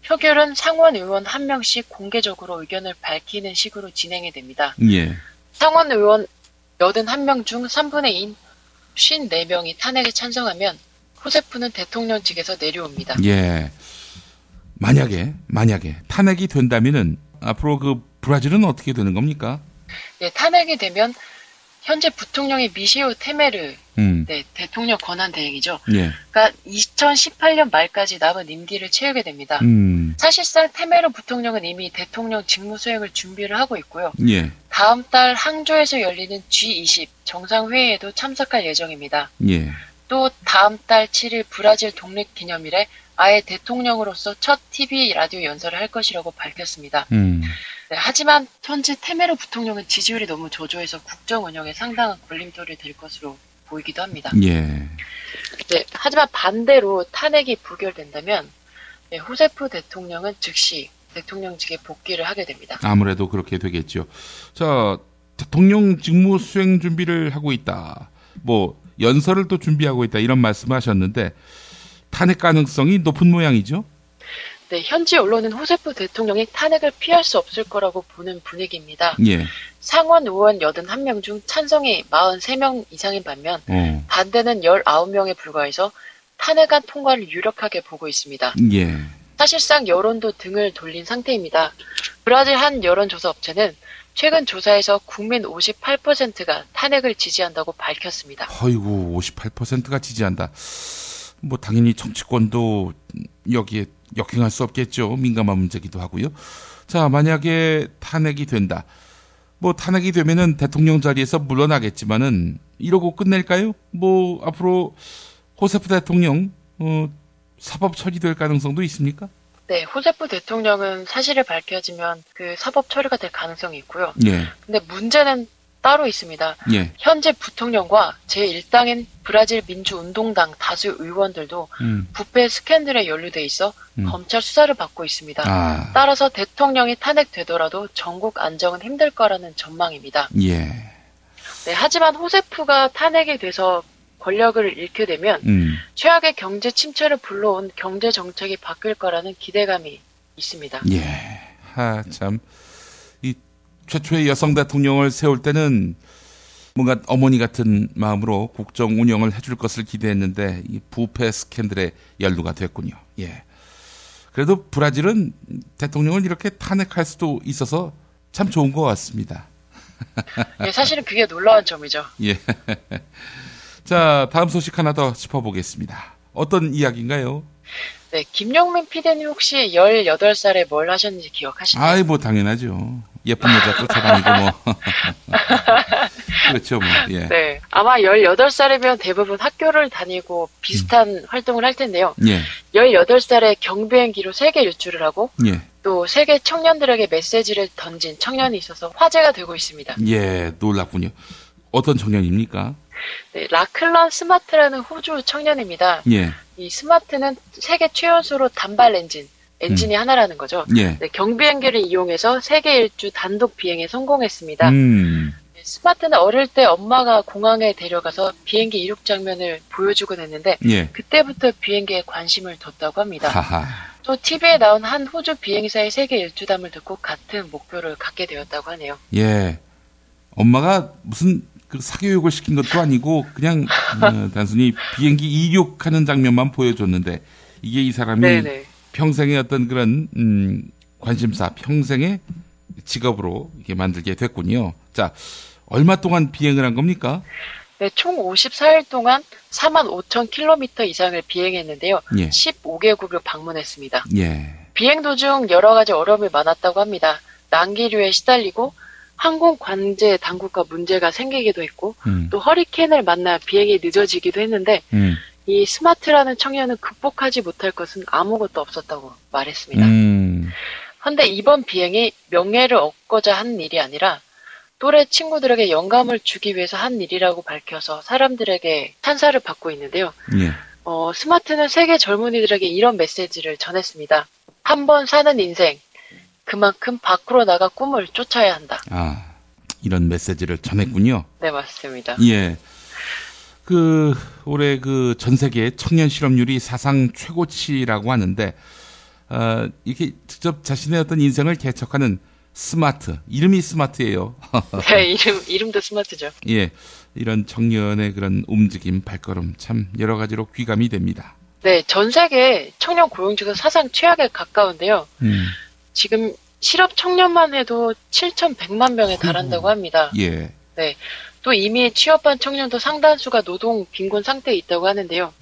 표결은 상원 의원 1명씩 공개적으로 의견을 밝히는 식으로 진행이 됩니다. 예. 상원 의원 81명 중 3분의 2인 54명이 탄핵에 찬성하면 호세프는 대통령 직에서 내려옵니다. 예. 만약에 탄핵이 된다면은 앞으로 그 브라질은 어떻게 되는 겁니까? 네, 탄핵이 되면 현재 부통령이 미시오 테메르 네, 대통령 권한 대행이죠. 예. 그러니까 2018년 말까지 남은 임기를 채우게 됩니다. 사실상 테메르 부통령은 이미 대통령 직무 수행을 준비를 하고 있고요. 예. 다음 달 항저에서 열리는 G20 정상회의에도 참석할 예정입니다. 예. 또 다음 달 7일 브라질 독립기념일에 아예 대통령으로서 첫 TV 라디오 연설을 할 것이라고 밝혔습니다. 네, 하지만 현재 테메르 부통령은 지지율이 너무 저조해서 국정 운영에 상당한 걸림돌이 될 것으로 보이기도 합니다. 예. 네, 하지만 반대로 탄핵이 부결된다면 네, 호세프 대통령은 즉시 대통령직에 복귀를 하게 됩니다. 아무래도 그렇게 되겠죠. 자, 대통령 직무 수행 준비를 하고 있다. 뭐 연설을 또 준비하고 있다 이런 말씀하셨는데 탄핵 가능성이 높은 모양이죠? 네, 현지 언론은 호세프 대통령이 탄핵을 피할 수 없을 거라고 보는 분위기입니다. 예. 상원 의원 81명 중 찬성이 43명 이상인 반면 반대는 19명에 불과해서 탄핵안 통과를 유력하게 보고 있습니다. 예. 사실상 여론도 등을 돌린 상태입니다. 브라질 한 여론조사 업체는 최근 조사에서 국민 58%가 탄핵을 지지한다고 밝혔습니다. 어이구, 58%가 지지한다. 뭐 당연히 정치권도 여기에 역행할 수 없겠죠. 민감한 문제기도 하고요. 자, 만약에 탄핵이 된다. 뭐 탄핵이 되면은 대통령 자리에서 물러나겠지만은 이러고 끝낼까요? 뭐 앞으로 호세프 대통령 사법 처리될 가능성도 있습니까? 네, 호세프 대통령은 사실이 밝혀지면 그 사법 처리가 될 가능성이 있고요. 예. 근데 문제는 따로 있습니다. 예. 현재 부통령과 제1당인 브라질 민주운동당 다수 의원들도 부패 스캔들에 연루돼 있어 검찰 수사를 받고 있습니다. 따라서 대통령이 탄핵되더라도 전국 안정은 힘들 거라는 전망입니다. 예. 네, 하지만 호세프가 탄핵이 돼서 권력을 잃게 되면 최악의 경제 침체를 불러온 경제 정책이 바뀔 거라는 기대감이 있습니다. 예. 참. 최초의 여성 대통령을 세울 때는 뭔가 어머니 같은 마음으로 국정 운영을 해줄 것을 기대했는데 이 부패 스캔들에 연루가 됐군요. 예. 그래도 브라질은 대통령을 이렇게 탄핵할 수도 있어서 참 좋은 것 같습니다. 예, 사실은 그게 놀라운 점이죠. 예. 자, 다음 소식 하나 더 짚어보겠습니다. 어떤 이야기인가요? 네, 김용민 PD님 혹시 18살에 뭘 하셨는지 기억하시나요? 아이, 뭐 당연하죠. 예쁜 여자 쫓아다니고 뭐. 그렇죠, 뭐. 예. 네, 아마 18살이면 대부분 학교를 다니고 비슷한 활동을 할 텐데요. 예. 18살에 경비행기로 세계 일주를 하고 예. 또 세계 청년들에게 메시지를 던진 청년이 있어서 화제가 되고 있습니다. 예, 놀랍군요. 어떤 청년입니까? 네, 라클런 스마트라는 호주 청년입니다. 예. 이 스마트는 세계 최연소로 단발 엔진이 하나라는 거죠. 예. 네, 경비행기를 이용해서 세계 일주 단독 비행에 성공했습니다. 네, 스마트는 어릴 때 엄마가 공항에 데려가서 비행기 이륙 장면을 보여주곤 했는데 예. 그때부터 비행기에 관심을 뒀다고 합니다. 하하. 또 TV에 나온 한 호주 비행사의 세계 일주담을 듣고 같은 목표를 갖게 되었다고 하네요. 예. 엄마가 무슨 그 사교육을 시킨 것도 아니고 그냥 단순히 비행기 이륙하는 장면만 보여줬는데 이게 이 사람이 네네. 평생의 어떤 그런 관심사, 평생의 직업으로 이렇게 만들게 됐군요. 자, 얼마 동안 비행을 한 겁니까? 네, 총 54일 동안 45,000km 이상을 비행했는데요. 예. 15개국을 방문했습니다. 예. 비행 도중 여러 가지 어려움이 많았다고 합니다. 난기류에 시달리고 항공 관제 당국과 문제가 생기기도 했고 또 허리케인을 만나 비행이 늦어지기도 했는데 이 스마트라는 청년은 극복하지 못할 것은 아무것도 없었다고 말했습니다. 그런데 이번 비행이 명예를 얻고자 한 일이 아니라 또래 친구들에게 영감을 주기 위해서 한 일이라고 밝혀서 사람들에게 찬사를 받고 있는데요. 예. 스마트는 세계 젊은이들에게 이런 메시지를 전했습니다. 한 번 사는 인생, 그만큼 밖으로 나가 꿈을 쫓아야 한다. 아, 이런 메시지를 전했군요. 네, 맞습니다. 예. 올해 전 세계 청년 실업률이 사상 최고치라고 하는데, 이렇게 직접 자신의 어떤 인생을 개척하는 스마트, 이름이 스마트예요. 네, 이름도 스마트죠. 예, 이런 청년의 그런 움직임, 발걸음 참 여러 가지로 귀감이 됩니다. 네, 전 세계 청년 고용 중에서 사상 최악에 가까운데요. 지금 실업 청년만 해도 7,100만 명에 달한다고 합니다. 예. 네, 또 이미 취업한 청년도 상당수가 노동 빈곤 상태에 있다고 하는데요.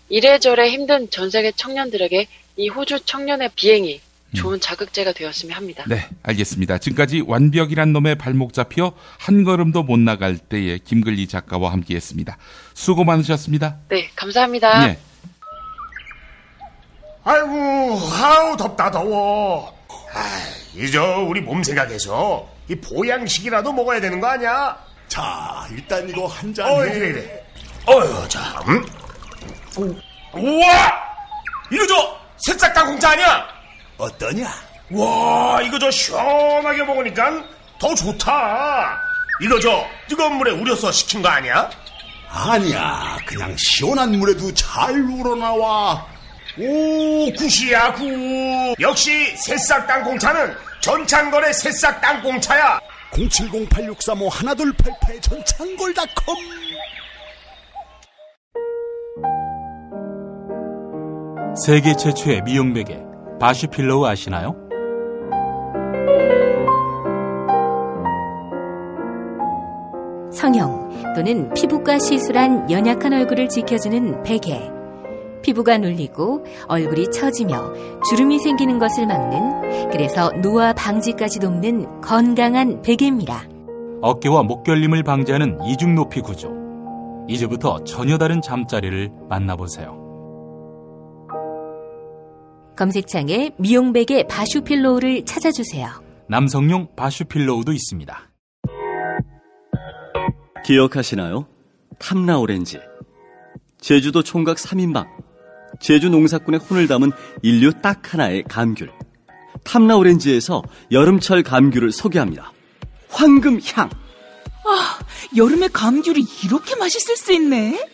이래저래 힘든 전 세계 청년들에게 이 호주 청년의 비행이 좋은 자극제가 되었으면 합니다. 네, 알겠습니다. 지금까지 완벽이란 놈의 발목 잡혀 한 걸음도 못 나갈 때의 김글리 작가와 함께했습니다. 수고 많으셨습니다. 네, 감사합니다. 예. 아이고, 아우 덥다 더워. 이제 우리 몸 생각해서 이 보양식이라도 먹어야 되는 거 아니야? 자, 일단 이거 한 잔 해. 그래. 자, 우와! 이거 새싹 땅콩차 아니야? 어떠냐? 와, 이거 시원하게 먹으니까 더 좋다. 이거 뜨거운 물에 우려서 식힌 거 아니야? 아니야, 그냥 시원한 물에도 잘 우러나와. 오, 굿이야, 굿. 역시 새싹 땅콩차는 전창걸의 새싹 땅콩차야. 070-8635-1288 전창걸.com. 세계 최초의 미용 베개 바슈필로우 아시나요? 성형 또는 피부과 시술한 연약한 얼굴을 지켜주는 베개. 피부가 눌리고 얼굴이 처지며 주름이 생기는 것을 막는, 그래서 노화 방지까지 돕는 건강한 베개입니다. 어깨와 목 결림을 방지하는 이중 높이 구조. 이제부터 전혀 다른 잠자리를 만나보세요. 검색창에 미용베개 바슈필로우를 찾아주세요. 남성용 바슈필로우도 있습니다. 기억하시나요? 탐라오렌지. 제주도 총각 3인방. 제주 농사꾼의 혼을 담은 인류 딱 하나의 감귤. 탐라오렌지에서 여름철 감귤을 소개합니다. 황금향. 아, 여름에 감귤이 이렇게 맛있을 수 있네.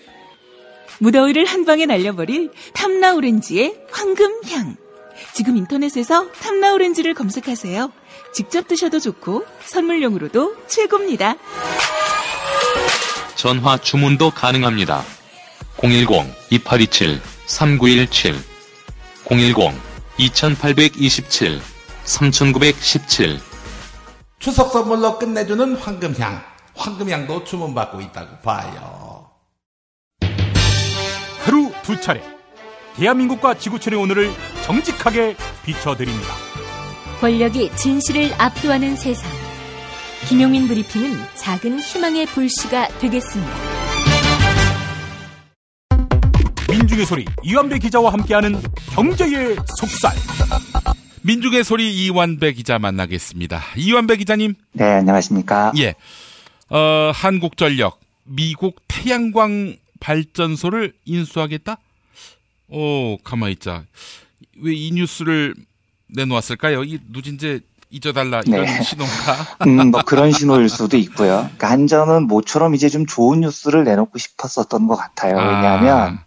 무더위를 한 방에 날려버릴 탐라오렌지의 황금향. 지금 인터넷에서 탐라오렌지를 검색하세요. 직접 드셔도 좋고 선물용으로도 최고입니다. 전화 주문도 가능합니다. 010-2827-3917 010-2827-3917 추석 선물로 끝내주는 황금향. 황금향도 주문받고 있다고 봐요. 하루 두 차례 대한민국과 지구촌의 오늘을 정직하게 비춰드립니다. 권력이 진실을 압도하는 세상. 김용민 브리핑은 작은 희망의 불씨가 되겠습니다. 민중의 소리 이완배 기자와 함께하는 경제의 속살. 민중의 소리 이완배 기자 만나겠습니다. 이완배 기자님. 네, 안녕하십니까. 예. 한국전력 미국 태양광 발전소를 인수하겠다? 가만히 있자. 왜 이 뉴스를 내놓았을까요? 이 누진제 잊어달라 이런 네. 신호인가? 뭐 그런 신호일 수도 있고요. 그러니까 한전은 모처럼 이제 좀 좋은 뉴스를 내놓고 싶었었던 것 같아요. 왜냐하면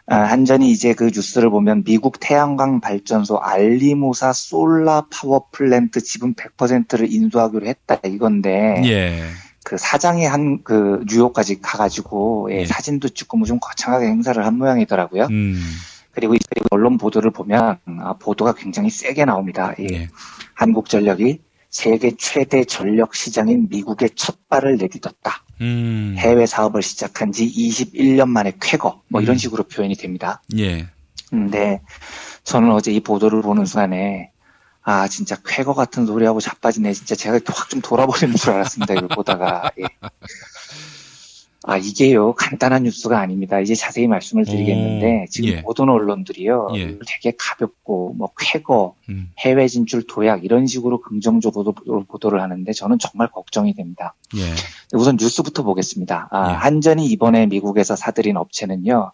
한전이 이제 그 뉴스를 보면 미국 태양광 발전소 알리모사 솔라 파워 플랜트 지분 100%를 인수하기로 했다 이건데. 예. 그 사장이 그 뉴욕까지 가가지고 사진도 찍고 뭐 좀 거창하게 행사를 한 모양이더라고요. 그리고 언론 보도를 보면 보도가 굉장히 세게 나옵니다. 한국전력이 세계 최대 전력 시장인 미국에 첫 발을 내딛었다. 해외 사업을 시작한 지 21년 만에 쾌거 뭐 이런 식으로 표현이 됩니다. 예. 근데 저는 어제 이 보도를 보는 순간에 진짜 쾌거 같은 소리하고 자빠지네. 진짜 제가 이렇게 확 좀 돌아버리는 줄 알았습니다. 이걸 보다가. 이게요, 간단한 뉴스가 아닙니다. 이제 자세히 말씀을 드리겠는데, 지금 모든 언론들이요, 되게 가볍고, 뭐, 쾌거, 해외 진출 도약, 이런 식으로 긍정적으로 보도를 하는데, 저는 정말 걱정이 됩니다. 우선 뉴스부터 보겠습니다. 한전이 이번에 미국에서 사들인 업체는요,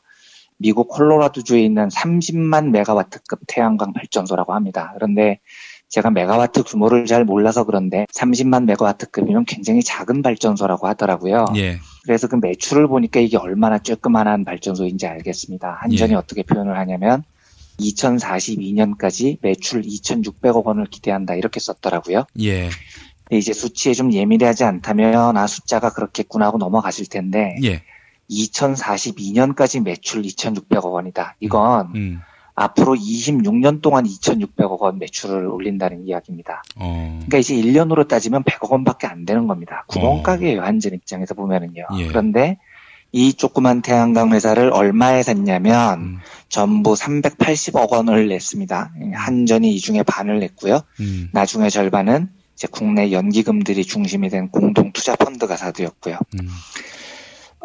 미국 콜로라도주에 있는 30만 메가와트급 태양광 발전소라고 합니다. 그런데 제가 메가와트 규모를 잘 몰라서 그런데 30만 메가와트급이면 굉장히 작은 발전소라고 하더라고요. 그래서 그 매출을 보니까 이게 얼마나 쬐끄만한 발전소인지 알겠습니다. 한전이 어떻게 표현을 하냐면 2042년까지 매출 2,600억 원을 기대한다 이렇게 썼더라고요. 근데 이제 수치에 좀 예민하지 않다면 숫자가 그렇겠구나 하고 넘어가실 텐데 2042년까지 매출 2,600억 원이다. 이건 앞으로 26년 동안 2,600억 원 매출을 올린다는 이야기입니다. 그러니까 이제 1년으로 따지면 100억 원밖에 안 되는 겁니다. 구멍가게예요. 한전 입장에서 보면은요. 그런데 이 조그만 태양광 회사를 얼마에 샀냐면 전부 380억 원을 냈습니다. 한전이 이 중에 반을 냈고요. 나중에 절반은 이제 국내 연기금들이 중심이 된 공동투자펀드가 사들였고요.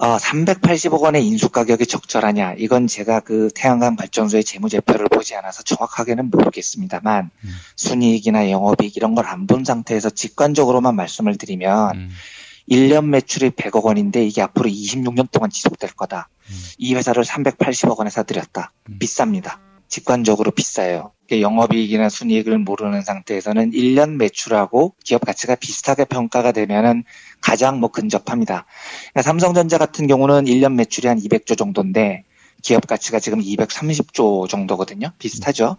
380억 원의 인수 가격이 적절하냐? 이건 제가 그 태양광 발전소의 재무제표를 보지 않아서 정확하게는 모르겠습니다만 순이익이나 영업이익 이런 걸 안 본 상태에서 직관적으로만 말씀을 드리면 1년 매출이 100억 원인데 이게 앞으로 26년 동안 지속될 거다. 이 회사를 380억 원에 사들였다. 비쌉니다. 직관적으로 비싸요. 영업이익이나 순이익을 모르는 상태에서는 1년 매출하고 기업 가치가 비슷하게 평가가 되면은 가장 근접합니다. 그러니까 삼성전자 같은 경우는 1년 매출이 한 200조 정도인데 기업 가치가 지금 230조 정도거든요. 비슷하죠?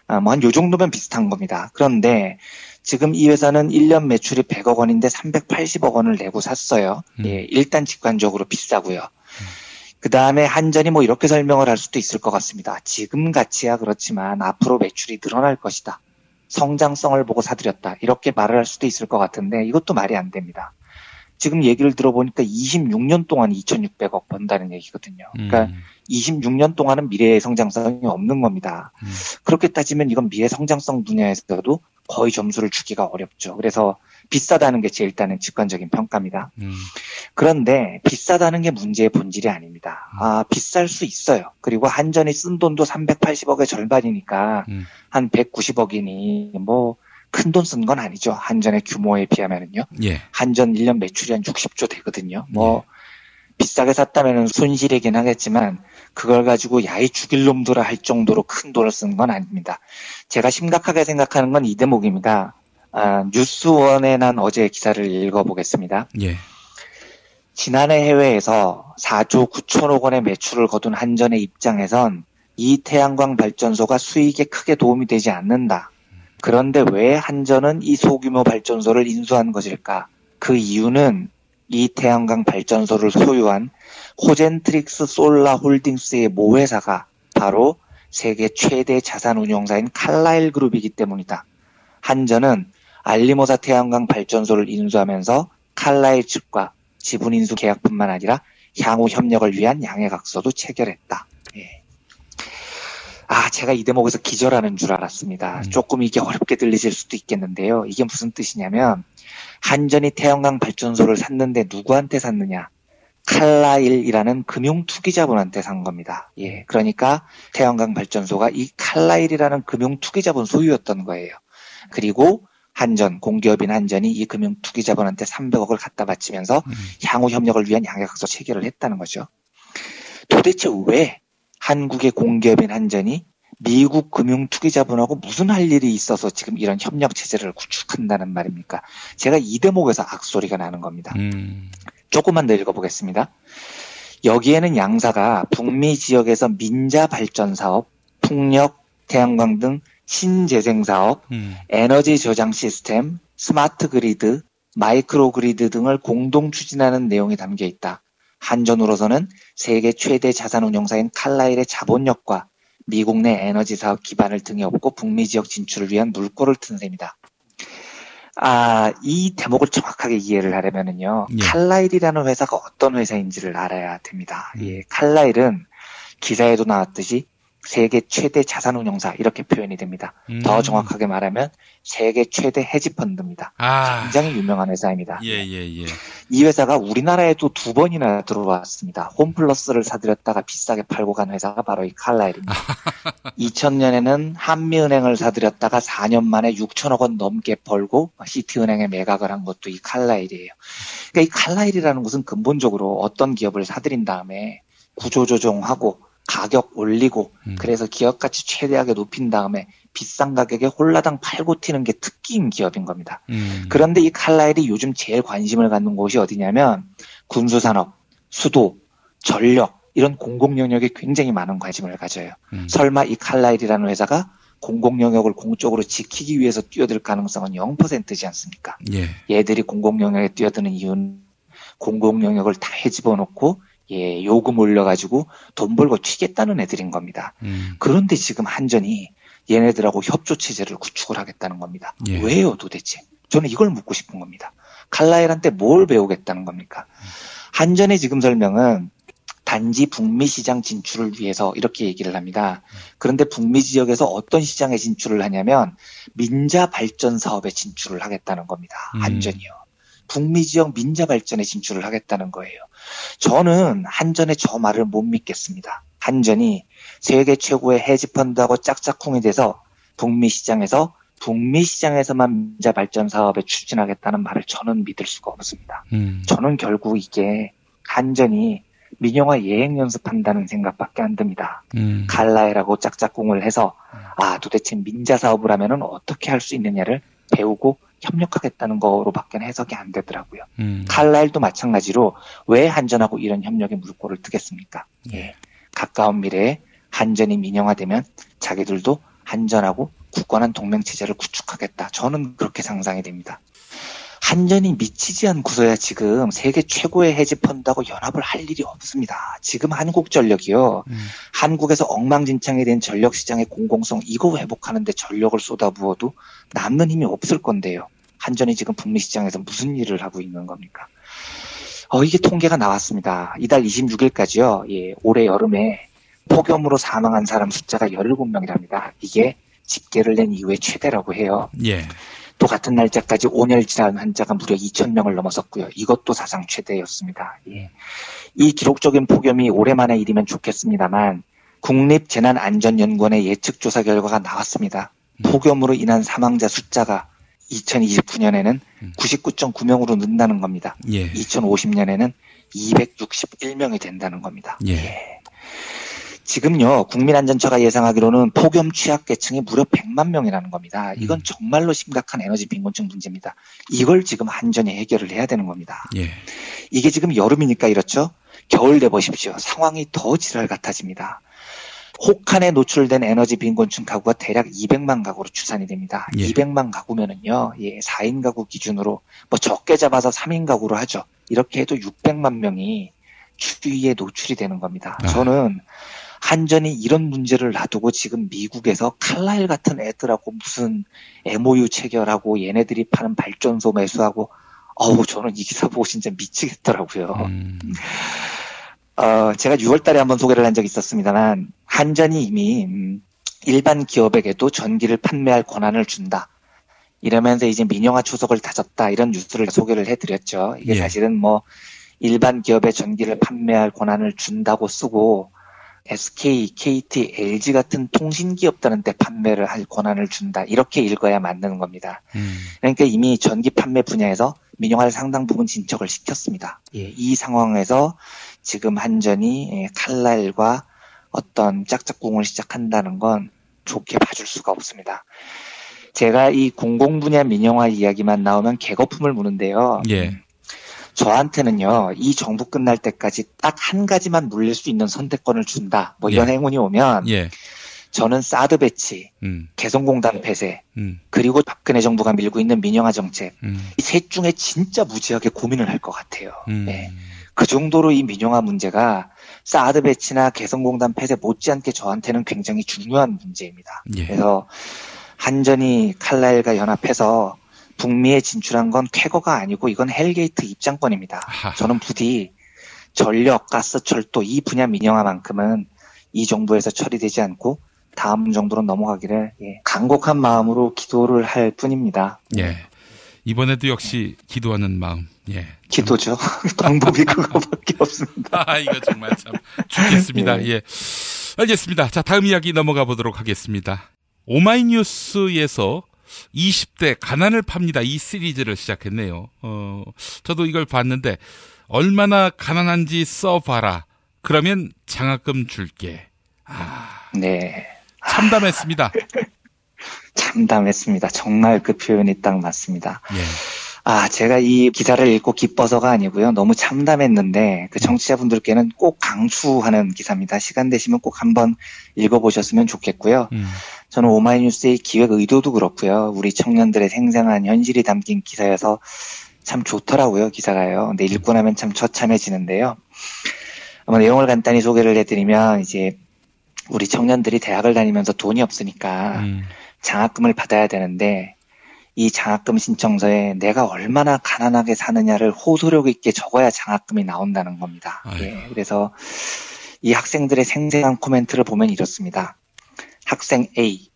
한 요 정도면 비슷한 겁니다. 그런데 지금 이 회사는 1년 매출이 100억 원인데 380억 원을 내고 샀어요. 일단 직관적으로 비싸고요. 그 다음에 한전이 이렇게 설명을 할 수도 있을 것 같습니다. 지금 가치야 그렇지만 앞으로 매출이 늘어날 것이다. 성장성을 보고 사들였다. 이렇게 말을 할 수도 있을 것 같은데 이것도 말이 안 됩니다. 지금 얘기를 들어보니까 26년 동안 2,600억 번다는 얘기거든요. 그러니까 26년 동안은 미래의 성장성이 없는 겁니다. 그렇게 따지면 이건 미래 성장성 분야에서도 거의 점수를 주기가 어렵죠. 그래서 비싸다는 게 제 일단은 직관적인 평가입니다. 그런데 비싸다는 게 문제의 본질이 아닙니다. 비쌀 수 있어요. 그리고 한전이 쓴 돈도 380억의 절반이니까 한 190억이니 큰 돈 쓴 건 아니죠. 한전의 규모에 비하면은요. 한전 1년 매출이 한 60조 되거든요. 비싸게 샀다면은 손실이긴 하겠지만 그걸 가지고 야이 죽일 놈들아 할 정도로 큰 돈을 쓴 건 아닙니다. 제가 심각하게 생각하는 건 이 대목입니다. 뉴스원에 난 어제 기사를 읽어보겠습니다. 지난해 해외에서 4조 9천억 원의 매출을 거둔 한전의 입장에선 이 태양광 발전소가 수익에 크게 도움이 되지 않는다. 그런데 왜 한전은 이 소규모 발전소를 인수한 것일까? 그 이유는 이 태양광 발전소를 소유한 호젠트릭스 솔라 홀딩스의 모회사가 바로 세계 최대 자산 운용사인 칼라일 그룹이기 때문이다. 한전은 알리모사 태양광 발전소를 인수하면서 칼라일 측과 지분 인수 계약뿐만 아니라 향후 협력을 위한 양해각서도 체결했다. 제가 이 대목에서 기절하는 줄 알았습니다. 조금 이게 어렵게 들리실 수도 있겠는데요. 이게 무슨 뜻이냐면 한전이 태양광 발전소를 샀는데 누구한테 샀느냐? 칼라일이라는 금융투기자분한테 산 겁니다. 그러니까 태양광 발전소가 이 칼라일이라는 금융투기자분 소유였던 거예요. 그리고 한전, 공기업인 한전이 이 금융투기자분한테 300억을 갖다 바치면서 향후 협력을 위한 양해각서 체결을 했다는 거죠. 도대체 왜 한국의 공기업인 한전이 미국 금융투기자분하고 무슨 할 일이 있어서 지금 이런 협력 체제를 구축한다는 말입니까? 제가 이 대목에서 악소리가 나는 겁니다. 조금만 더 읽어보겠습니다. 여기에는 양사가 북미 지역에서 민자 발전 사업, 풍력, 태양광 등 신재생 사업, 에너지 저장 시스템, 스마트 그리드, 마이크로 그리드 등을 공동 추진하는 내용이 담겨 있다. 한전으로서는 세계 최대 자산운용사인 칼라일의 자본력과 미국 내 에너지 사업 기반을 등에 업고 북미 지역 진출을 위한 물꼬를 튼 셈이다. 이 대목을 정확하게 이해를 하려면은요, 칼라일이라는 회사가 어떤 회사인지를 알아야 됩니다. 칼라일은 기사에도 나왔듯이 세계 최대 자산운용사 이렇게 표현이 됩니다. 더 정확하게 말하면 세계 최대 헤지펀드입니다. 굉장히 유명한 회사입니다. 이 회사가 우리나라에도 2번이나 들어왔습니다. 홈플러스를 사들였다가 비싸게 팔고 간 회사가 바로 이 칼라일입니다. 2000년에는 한미은행을 사들였다가 4년 만에 6천억 원 넘게 벌고 시티은행에 매각을 한 것도 이 칼라일이에요. 그러니까 이 칼라일이라는 곳은 근본적으로 어떤 기업을 사들인 다음에 구조조정하고 가격 올리고 그래서 기업가치 최대하게 높인 다음에 비싼 가격에 홀라당 팔고 튀는 게 특기인 기업인 겁니다. 그런데 이 칼라일이 요즘 제일 관심을 갖는 곳이 어디냐면 군수산업, 수도, 전력 이런 공공영역에 굉장히 많은 관심을 가져요. 설마 이 칼라일이라는 회사가 공공영역을 공적으로 지키기 위해서 뛰어들 가능성은 0%지 않습니까? 얘들이 공공영역에 뛰어드는 이유는 공공영역을 다 헤집어 놓고 요금 올려가지고 돈 벌고 튀겠다는 애들인 겁니다. 그런데 지금 한전이 얘네들하고 협조 체제를 구축을 하겠다는 겁니다. 왜요 도대체? 저는 이걸 묻고 싶은 겁니다. 칼라일한테 뭘 배우겠다는 겁니까? 한전의 지금 설명은 단지 북미 시장 진출을 위해서 이렇게 얘기를 합니다. 그런데 북미 지역에서 어떤 시장에 진출을 하냐면 민자 발전 사업에 진출을 하겠다는 겁니다. 한전이요. 북미 지역 민자 발전에 진출을 하겠다는 거예요. 저는 한전의 저 말을 못 믿겠습니다. 한전이 세계 최고의 헤지펀드하고 짝짝꿍이 돼서 북미 시장에서만 민자 발전 사업에 추진하겠다는 말을 저는 믿을 수가 없습니다. 저는 결국 이게 한전이 민영화 예행 연습한다는 생각밖에 안 듭니다. 칼라일하고 짝짝꿍을 해서 도대체 민자 사업을 하면은 어떻게 할 수 있느냐를 배우고 협력하겠다는 거로밖에 해석이 안 되더라고요. 칼라일도 마찬가지로 왜 한전하고 이런 협력의 물꼬를 트겠습니까? 가까운 미래에 한전이 민영화되면 자기들도 한전하고 굳건한 동맹체제를 구축하겠다. 저는 그렇게 상상이 됩니다. 한전이 미치지 않고서야 지금 세계 최고의 헤지펀드하고 연합을 할 일이 없습니다. 지금 한국전력이요. 한국에서 엉망진창이 된 전력시장의 공공성 이거 회복하는데 전력을 쏟아부어도 남는 힘이 없을 건데요. 한전이 지금 북미 시장에서 무슨 일을 하고 있는 겁니까? 이게 통계가 나왔습니다. 이달 26일까지요. 올해 여름에 폭염으로 사망한 사람 숫자가 17명이랍니다. 이게 집계를 낸 이후에 최대라고 해요. 또 같은 날짜까지 온열질환 환자가 무려 2,000명을 넘어섰고요. 이것도 사상 최대였습니다. 이 기록적인 폭염이 오랜만의 일이면 좋겠습니다만 국립재난안전연구원의 예측조사 결과가 나왔습니다. 폭염으로 인한 사망자 숫자가 2029년에는 99.9명으로 는다는 겁니다. 2050년에는 261명이 된다는 겁니다. 지금요, 국민안전처가 예상하기로는 폭염 취약계층이 무려 100만 명이라는 겁니다. 이건 정말로 심각한 에너지 빈곤층 문제입니다. 이걸 지금 한전이 해결을 해야 되는 겁니다. 이게 지금 여름이니까 이렇죠? 겨울 돼보십시오. 상황이 더 지랄 같아집니다. 혹한에 노출된 에너지 빈곤층 가구가 대략 200만 가구로 추산이 됩니다. 200만 가구면은요, 4인 가구 기준으로 적게 잡아서 3인 가구로 하죠. 이렇게 해도 600만 명이 추위에 노출이 되는 겁니다. 저는 한전이 이런 문제를 놔두고 지금 미국에서 칼라일 같은 애들하고 무슨 MOU 체결하고 얘네들이 파는 발전소 매수하고 저는 이 기사 보고 진짜 미치겠더라고요. 제가 6월 달에 한번 소개를 한 적이 있었습니다만 한전이 이미 일반 기업에게도 전기를 판매할 권한을 준다. 이러면서 이제 민영화 초석을 다졌다. 이런 뉴스를 소개를 해드렸죠. 이게 사실은 일반 기업에 전기를 판매할 권한을 준다고 쓰고 SK, KT, LG 같은 통신기업들한테 판매를 할 권한을 준다. 이렇게 읽어야 맞는 겁니다. 그러니까 이미 전기 판매 분야에서 민영화를 상당 부분 진척을 시켰습니다. 이 상황에서 지금 한전이 칼라일과 어떤 짝짝꿍을 시작한다는 건 좋게 봐줄 수가 없습니다. 제가 이 공공 분야 민영화 이야기만 나오면 개거품을 무는데요. 저한테는요, 이 정부 끝날 때까지 딱 한 가지만 물릴 수 있는 선택권을 준다. 뭐 이런 행운이 오면 저는 사드 배치, 개성공단 폐쇄, 그리고 박근혜 정부가 밀고 있는 민영화 정책, 이 셋 중에 진짜 무지하게 고민을 할 것 같아요. 네. 그 정도로 이 민영화 문제가 사드 배치나 개성공단 폐쇄 못지않게 저한테는 굉장히 중요한 문제입니다. 그래서 한전이 칼라일과 연합해서 북미에 진출한 건 쾌거가 아니고 이건 헬게이트 입장권입니다. 저는 부디 전력, 가스, 철도 이 분야 민영화만큼은 이 정부에서 처리되지 않고 다음 정부로 넘어가기를 간곡한 마음으로 기도를 할 뿐입니다. 예. 이번에도 역시 기도하는 마음. 예. 기도죠. 방법이 그거밖에 없습니다. 이거 정말 참 좋겠습니다. 예. 알겠습니다. 자, 다음 이야기 넘어가 보도록 하겠습니다. 오마이뉴스에서 20대 가난을 팝니다. 이 시리즈를 시작했네요. 저도 이걸 봤는데 얼마나 가난한지 써봐라. 그러면 장학금 줄게. 네. 참담했습니다. 참담했습니다. 정말 그 표현이 딱 맞습니다. 예. 제가 이 기사를 읽고 기뻐서가 아니고요. 너무 참담했는데 그 청취자분들께는 꼭 강추하는 기사입니다. 시간 되시면 꼭 한번 읽어보셨으면 좋겠고요. 저는 오마이뉴스의 기획 의도도 그렇고요. 우리 청년들의 생생한 현실이 담긴 기사여서 참 좋더라고요. 기사가요. 근데 읽고 나면 참 처참해지는데요. 내용을 간단히 소개를 해드리면 이제 우리 청년들이 대학을 다니면서 돈이 없으니까 장학금을 받아야 되는데 이 장학금 신청서에 내가 얼마나 가난하게 사느냐를 호소력 있게 적어야 장학금이 나온다는 겁니다. 예, 그래서 이 학생들의 생생한 코멘트를 보면 이렇습니다. 학생 A,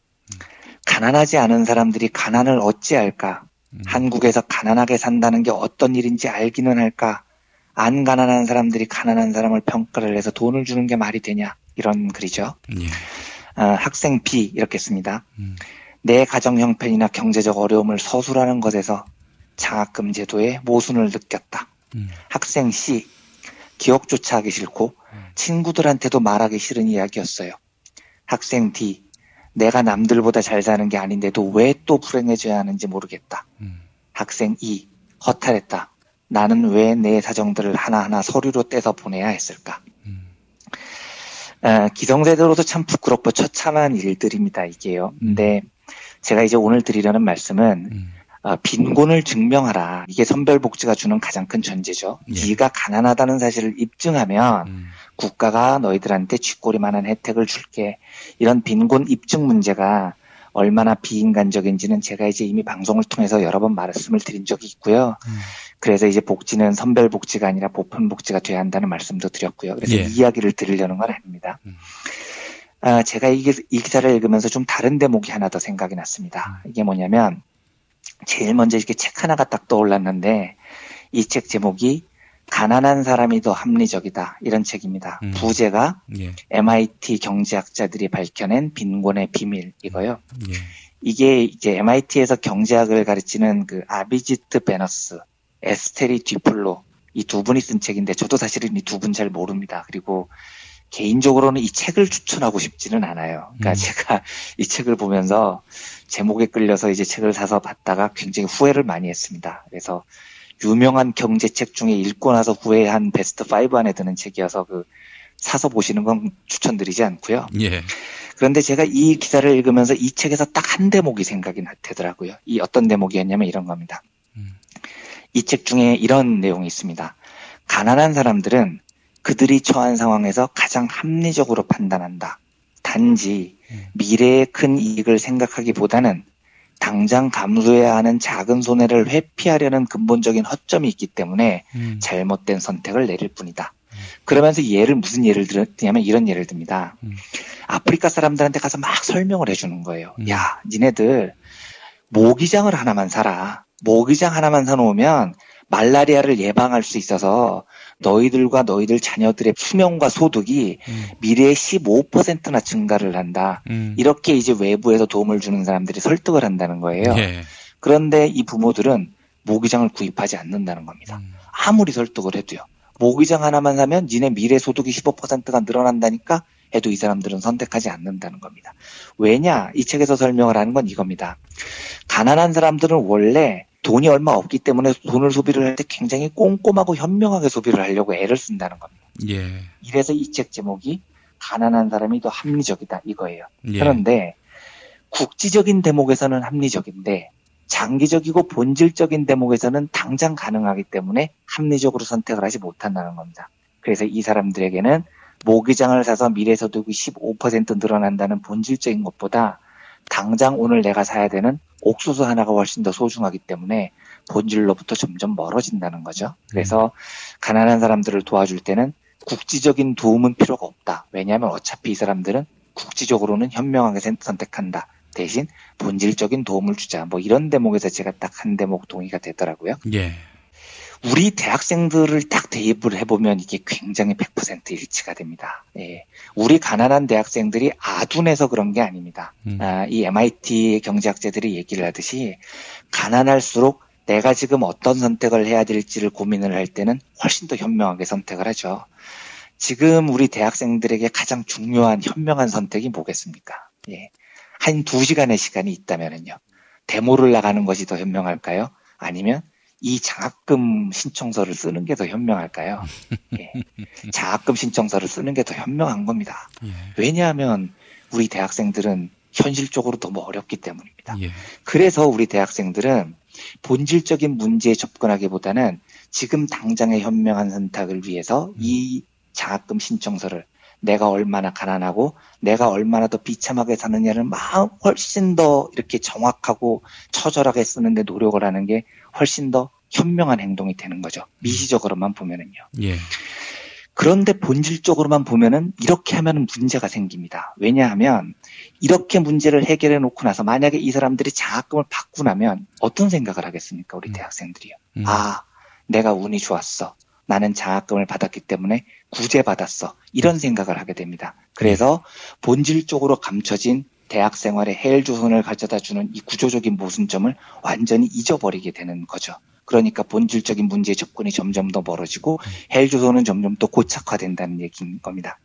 가난하지 않은 사람들이 가난을 어찌할까? 한국에서 가난하게 산다는 게 어떤 일인지 알기는 할까? 안 가난한 사람들이 가난한 사람을 평가를 해서 돈을 주는 게 말이 되냐? 이런 글이죠. 학생 B 이렇게 씁니다. 내 가정 형편이나 경제적 어려움을 서술하는 것에서 장학금 제도의 모순을 느꼈다. 학생 C, 기억조차 하기 싫고 친구들한테도 말하기 싫은 이야기였어요. 학생 D, 내가 남들보다 잘 사는 게 아닌데도 왜 또 불행해져야 하는지 모르겠다. 학생 E, 허탈했다. 나는 왜 내 사정들을 하나하나 서류로 떼서 보내야 했을까? 기성세대로도 참 부끄럽고 처참한 일들입니다, 이게요. 근데 제가 이제 오늘 드리려는 말씀은 빈곤을 증명하라. 이게 선별복지가 주는 가장 큰 전제죠. 네가 가난하다는 사실을 입증하면 국가가 너희들한테 쥐꼬리만한 혜택을 줄게. 이런 빈곤 입증 문제가 얼마나 비인간적인지는 제가 이제 이미 방송을 통해서 여러 번 말씀을 드린 적이 있고요. 그래서 이제 복지는 선별복지가 아니라 보편복지가 돼야 한다는 말씀도 드렸고요. 그래서 이 이야기를 드리려는 건 아닙니다. 제가 이 기사를 읽으면서 좀 다른 대목이 하나 더 생각이 났습니다. 이게 뭐냐면 제일 먼저 이렇게 책 하나가 딱 떠올랐는데 이 책 제목이 가난한 사람이 더 합리적이다 이런 책입니다. 부제가 MIT 경제학자들이 밝혀낸 빈곤의 비밀 이거요. 이게 이제 MIT에서 경제학을 가르치는 그 아비지트 베너스, 에스테리 뒤플로 이 두 분이 쓴 책인데 저도 사실은 이 두 분 잘 모릅니다. 그리고 개인적으로는 이 책을 추천하고 싶지는 않아요. 그러니까 제가 이 책을 보면서 제목에 끌려서 이제 책을 사서 봤다가 굉장히 후회를 많이 했습니다. 그래서 유명한 경제책 중에 읽고 나서 후회한 베스트 5 안에 드는 책이어서 사서 보시는 건 추천드리지 않고요. 그런데 제가 이 기사를 읽으면서 이 책에서 딱 한 대목이 생각이 나더라고요. 이 어떤 대목이었냐면 이런 겁니다. 이 책 중에 이런 내용이 있습니다. 가난한 사람들은 그들이 처한 상황에서 가장 합리적으로 판단한다. 단지 미래의 큰 이익을 생각하기보다는 당장 감수해야 하는 작은 손해를 회피하려는 근본적인 허점이 있기 때문에 잘못된 선택을 내릴 뿐이다. 그러면서 무슨 예를 드냐면 이런 예를 듭니다. 아프리카 사람들한테 가서 막 설명을 해주는 거예요. 야, 니네들 모기장을 하나만 사라. 모기장 하나만 사놓으면 말라리아를 예방할 수 있어서 너희들과 너희들 자녀들의 수명과 소득이 미래에 15%나 증가를 한다. 이렇게 이제 외부에서 도움을 주는 사람들이 설득을 한다는 거예요. 그런데 이 부모들은 모기장을 구입하지 않는다는 겁니다. 아무리 설득을 해도요. 모기장 하나만 사면 니네 미래 소득이 15%가 늘어난다니까 해도 이 사람들은 선택하지 않는다는 겁니다. 왜냐? 이 책에서 설명을 하는 건 이겁니다. 가난한 사람들은 원래 돈이 얼마 없기 때문에 돈을 소비를 할 때 굉장히 꼼꼼하고 현명하게 소비를 하려고 애를 쓴다는 겁니다. 예. 이래서 이 책 제목이 가난한 사람이 더 합리적이다 이거예요. 예. 그런데 국지적인 대목에서는 합리적인데 장기적이고 본질적인 대목에서는 당장 가능하기 때문에 합리적으로 선택을 하지 못한다는 겁니다. 그래서 이 사람들에게는 모기장을 사서 미래소득이 15% 늘어난다는 본질적인 것보다 당장 오늘 내가 사야 되는 옥수수 하나가 훨씬 더 소중하기 때문에 본질로부터 점점 멀어진다는 거죠. 그래서 가난한 사람들을 도와줄 때는 국지적인 도움은 필요가 없다. 왜냐하면 어차피 이 사람들은 국지적으로는 현명하게 선택한다. 대신 본질적인 도움을 주자. 뭐 이런 대목에서 제가 딱 한 대목 동의가 되더라고요. 예. 우리 대학생들을 딱 대입을 해보면 이게 굉장히 100% 일치가 됩니다. 예. 우리 가난한 대학생들이 아둔해서 그런 게 아닙니다. 이 MIT 경제학자들이 얘기를 하듯이 가난할수록 내가 지금 어떤 선택을 해야 될지를 고민을 할 때는 훨씬 더 현명하게 선택을 하죠. 지금 우리 대학생들에게 가장 중요한 현명한 선택이 뭐겠습니까? 예. 한 2시간의 시간이 있다면은요. 데모를 나가는 것이 더 현명할까요? 아니면 이 장학금 신청서를 쓰는 게 더 현명할까요? 예. 장학금 신청서를 쓰는 게 더 현명한 겁니다. 예. 왜냐하면 우리 대학생들은 현실적으로 너무 어렵기 때문입니다. 예. 그래서 우리 대학생들은 본질적인 문제에 접근하기보다는 지금 당장의 현명한 선택을 위해서 이 장학금 신청서를 내가 얼마나 가난하고 내가 얼마나 더 비참하게 사느냐를 훨씬 더 이렇게 정확하고 처절하게 쓰는데 노력을 하는 게 훨씬 더 현명한 행동이 되는 거죠. 미시적으로만 보면은요. 예. 그런데 본질적으로만 보면은 이렇게 하면은 문제가 생깁니다. 왜냐하면 이렇게 문제를 해결해 놓고 나서 만약에 이 사람들이 장학금을 받고 나면 어떤 생각을 하겠습니까? 우리 대학생들이요. 아, 내가 운이 좋았어. 나는 장학금을 받았기 때문에 구제받았어. 이런 생각을 하게 됩니다. 그래서 본질적으로 감춰진 대학 생활의 헬조선을 가져다주는 이 구조적인 모순점을 완전히 잊어버리게 되는 거죠. 그러니까 본질적인 문제의 접근이 점점 더 멀어지고 헬조선은 점점 더 고착화된다는 얘기인 겁니다.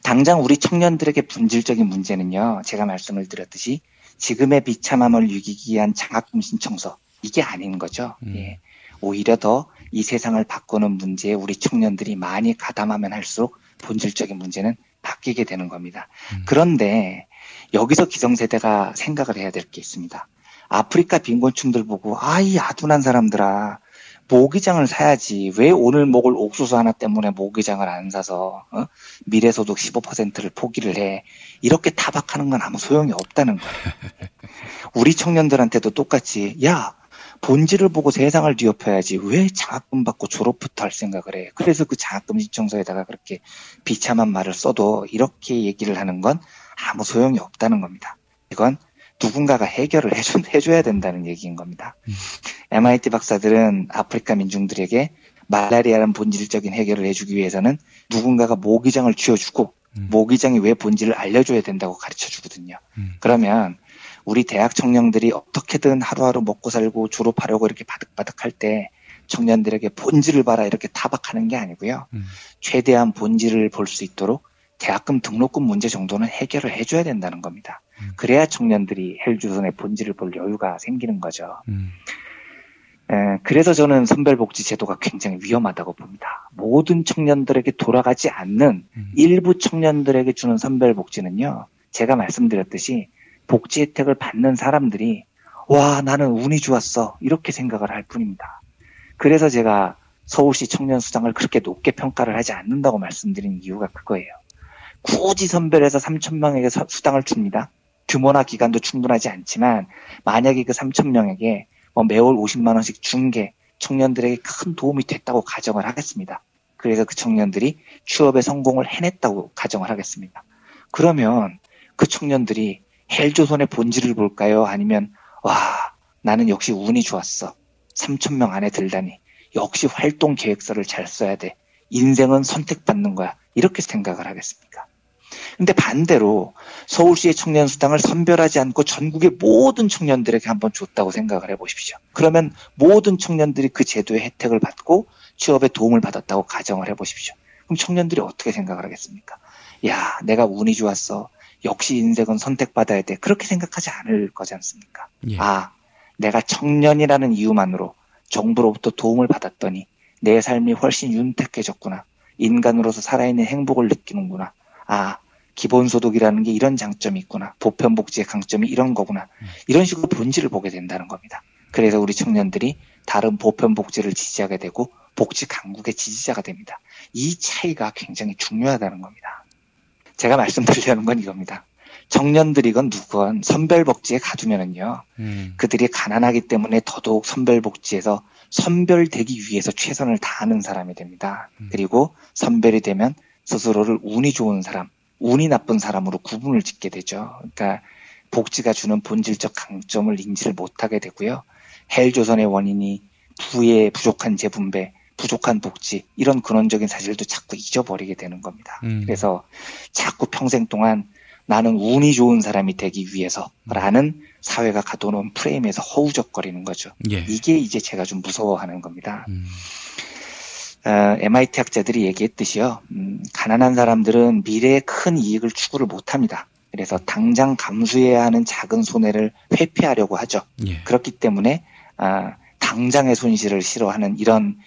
당장 우리 청년들에게 본질적인 문제는요. 제가 말씀을 드렸듯이 지금의 비참함을 이기기 위한 장학금 신청서 이게 아닌 거죠. 예. 오히려 더 이 세상을 바꾸는 문제에 우리 청년들이 많이 가담하면 할수록 본질적인 문제는 바뀌게 되는 겁니다. 그런데 여기서 기성세대가 생각을 해야 될 게 있습니다. 아프리카 빈곤층들 보고 이 아둔한 사람들아 모기장을 사야지 왜 오늘 먹을 옥수수 하나 때문에 모기장을 안 사서 미래소득 15%를 포기를 해. 이렇게 타박하는 건 아무 소용이 없다는 거예요. 우리 청년들한테도 똑같이 본질을 보고 세상을 뒤엎어야지 왜 장학금 받고 졸업부터 할 생각을 해. 그래서 그 장학금 신청서에다가 그렇게 비참한 말을 써도 이렇게 얘기를 하는 건 아무 소용이 없다는 겁니다. 이건 누군가가 해결을 해줘야 된다는 얘기인 겁니다. MIT 박사들은 아프리카 민중들에게 말라리아라는 본질적인 해결을 해주기 위해서는 누군가가 모기장을 쥐어주고 모기장이 왜 본질을 알려줘야 된다고 가르쳐주거든요. 그러면 우리 대학 청년들이 어떻게든 하루하루 먹고 살고 졸업하려고 이렇게 바득바득 할 때 청년들에게 본질을 봐라 이렇게 타박하는 게 아니고요. 최대한 본질을 볼 수 있도록 대학금 등록금 문제 정도는 해결을 해줘야 된다는 겁니다. 그래야 청년들이 헬조선의 본질을 볼 여유가 생기는 거죠. 그래서 저는 선별복지 제도가 굉장히 위험하다고 봅니다. 모든 청년들에게 돌아가지 않는 일부 청년들에게 주는 선별복지는요. 제가 말씀드렸듯이 복지 혜택을 받는 사람들이 나는 운이 좋았어 이렇게 생각을 할 뿐입니다. 그래서 제가 서울시 청년수당을 그렇게 높게 평가를 하지 않는다고 말씀드린 이유가 그거예요. 굳이 선별해서 3,000명에게 수당을 줍니다. 규모나 기간도 충분하지 않지만 만약에 그 3,000명에게 매월 50만 원씩 준 게 청년들에게 큰 도움이 됐다고 가정을 하겠습니다. 그래서 그 청년들이 취업에 성공을 해냈다고 가정을 하겠습니다. 그러면 그 청년들이 헬조선의 본질을 볼까요? 아니면 나는 역시 운이 좋았어. 3,000명 안에 들다니. 역시 활동 계획서를 잘 써야 돼. 인생은 선택받는 거야. 이렇게 생각을 하겠습니까? 근데 반대로 서울시의 청년수당을 선별하지 않고 전국의 모든 청년들에게 한번 줬다고 생각을 해보십시오. 그러면 모든 청년들이 그 제도의 혜택을 받고 취업에 도움을 받았다고 가정을 해보십시오. 그럼 청년들이 어떻게 생각을 하겠습니까? 내가 운이 좋았어. 역시 인생은 선택받아야 돼. 그렇게 생각하지 않을 거지 않습니까? 예. 내가 청년이라는 이유만으로 정부로부터 도움을 받았더니 내 삶이 훨씬 윤택해졌구나. 인간으로서 살아있는 행복을 느끼는구나. 아, 기본소득이라는 게 이런 장점이 있구나. 보편복지의 강점이 이런 거구나. 이런 식으로 본질을 보게 된다는 겁니다. 그래서 우리 청년들이 다른 보편복지를 지지하게 되고 복지 강국의 지지자가 됩니다. 이 차이가 굉장히 중요하다는 겁니다. 제가 말씀드리려는 건 이겁니다. 청년들이건 누구건 선별복지에 가두면은요, 그들이 가난하기 때문에 더더욱 선별복지에서 선별되기 위해서 최선을 다하는 사람이 됩니다. 그리고 선별이 되면 스스로를 운이 좋은 사람, 운이 나쁜 사람으로 구분을 짓게 되죠. 그러니까 복지가 주는 본질적 강점을 인지를 못하게 되고요. 헬조선의 원인이 부의 부족한 재분배, 부족한 복지, 이런 근원적인 사실도 자꾸 잊어버리게 되는 겁니다. 그래서 자꾸 평생 동안 나는 운이 좋은 사람이 되기 위해서라는 사회가 가둬놓은 프레임에서 허우적거리는 거죠. 예. 이게 이제 제가 좀 무서워하는 겁니다. MIT 학자들이 얘기했듯이요. 가난한 사람들은 미래의 큰 이익을 추구를 못합니다. 그래서 당장 감수해야 하는 작은 손해를 회피하려고 하죠. 예. 그렇기 때문에 당장의 손실을 싫어하는 이런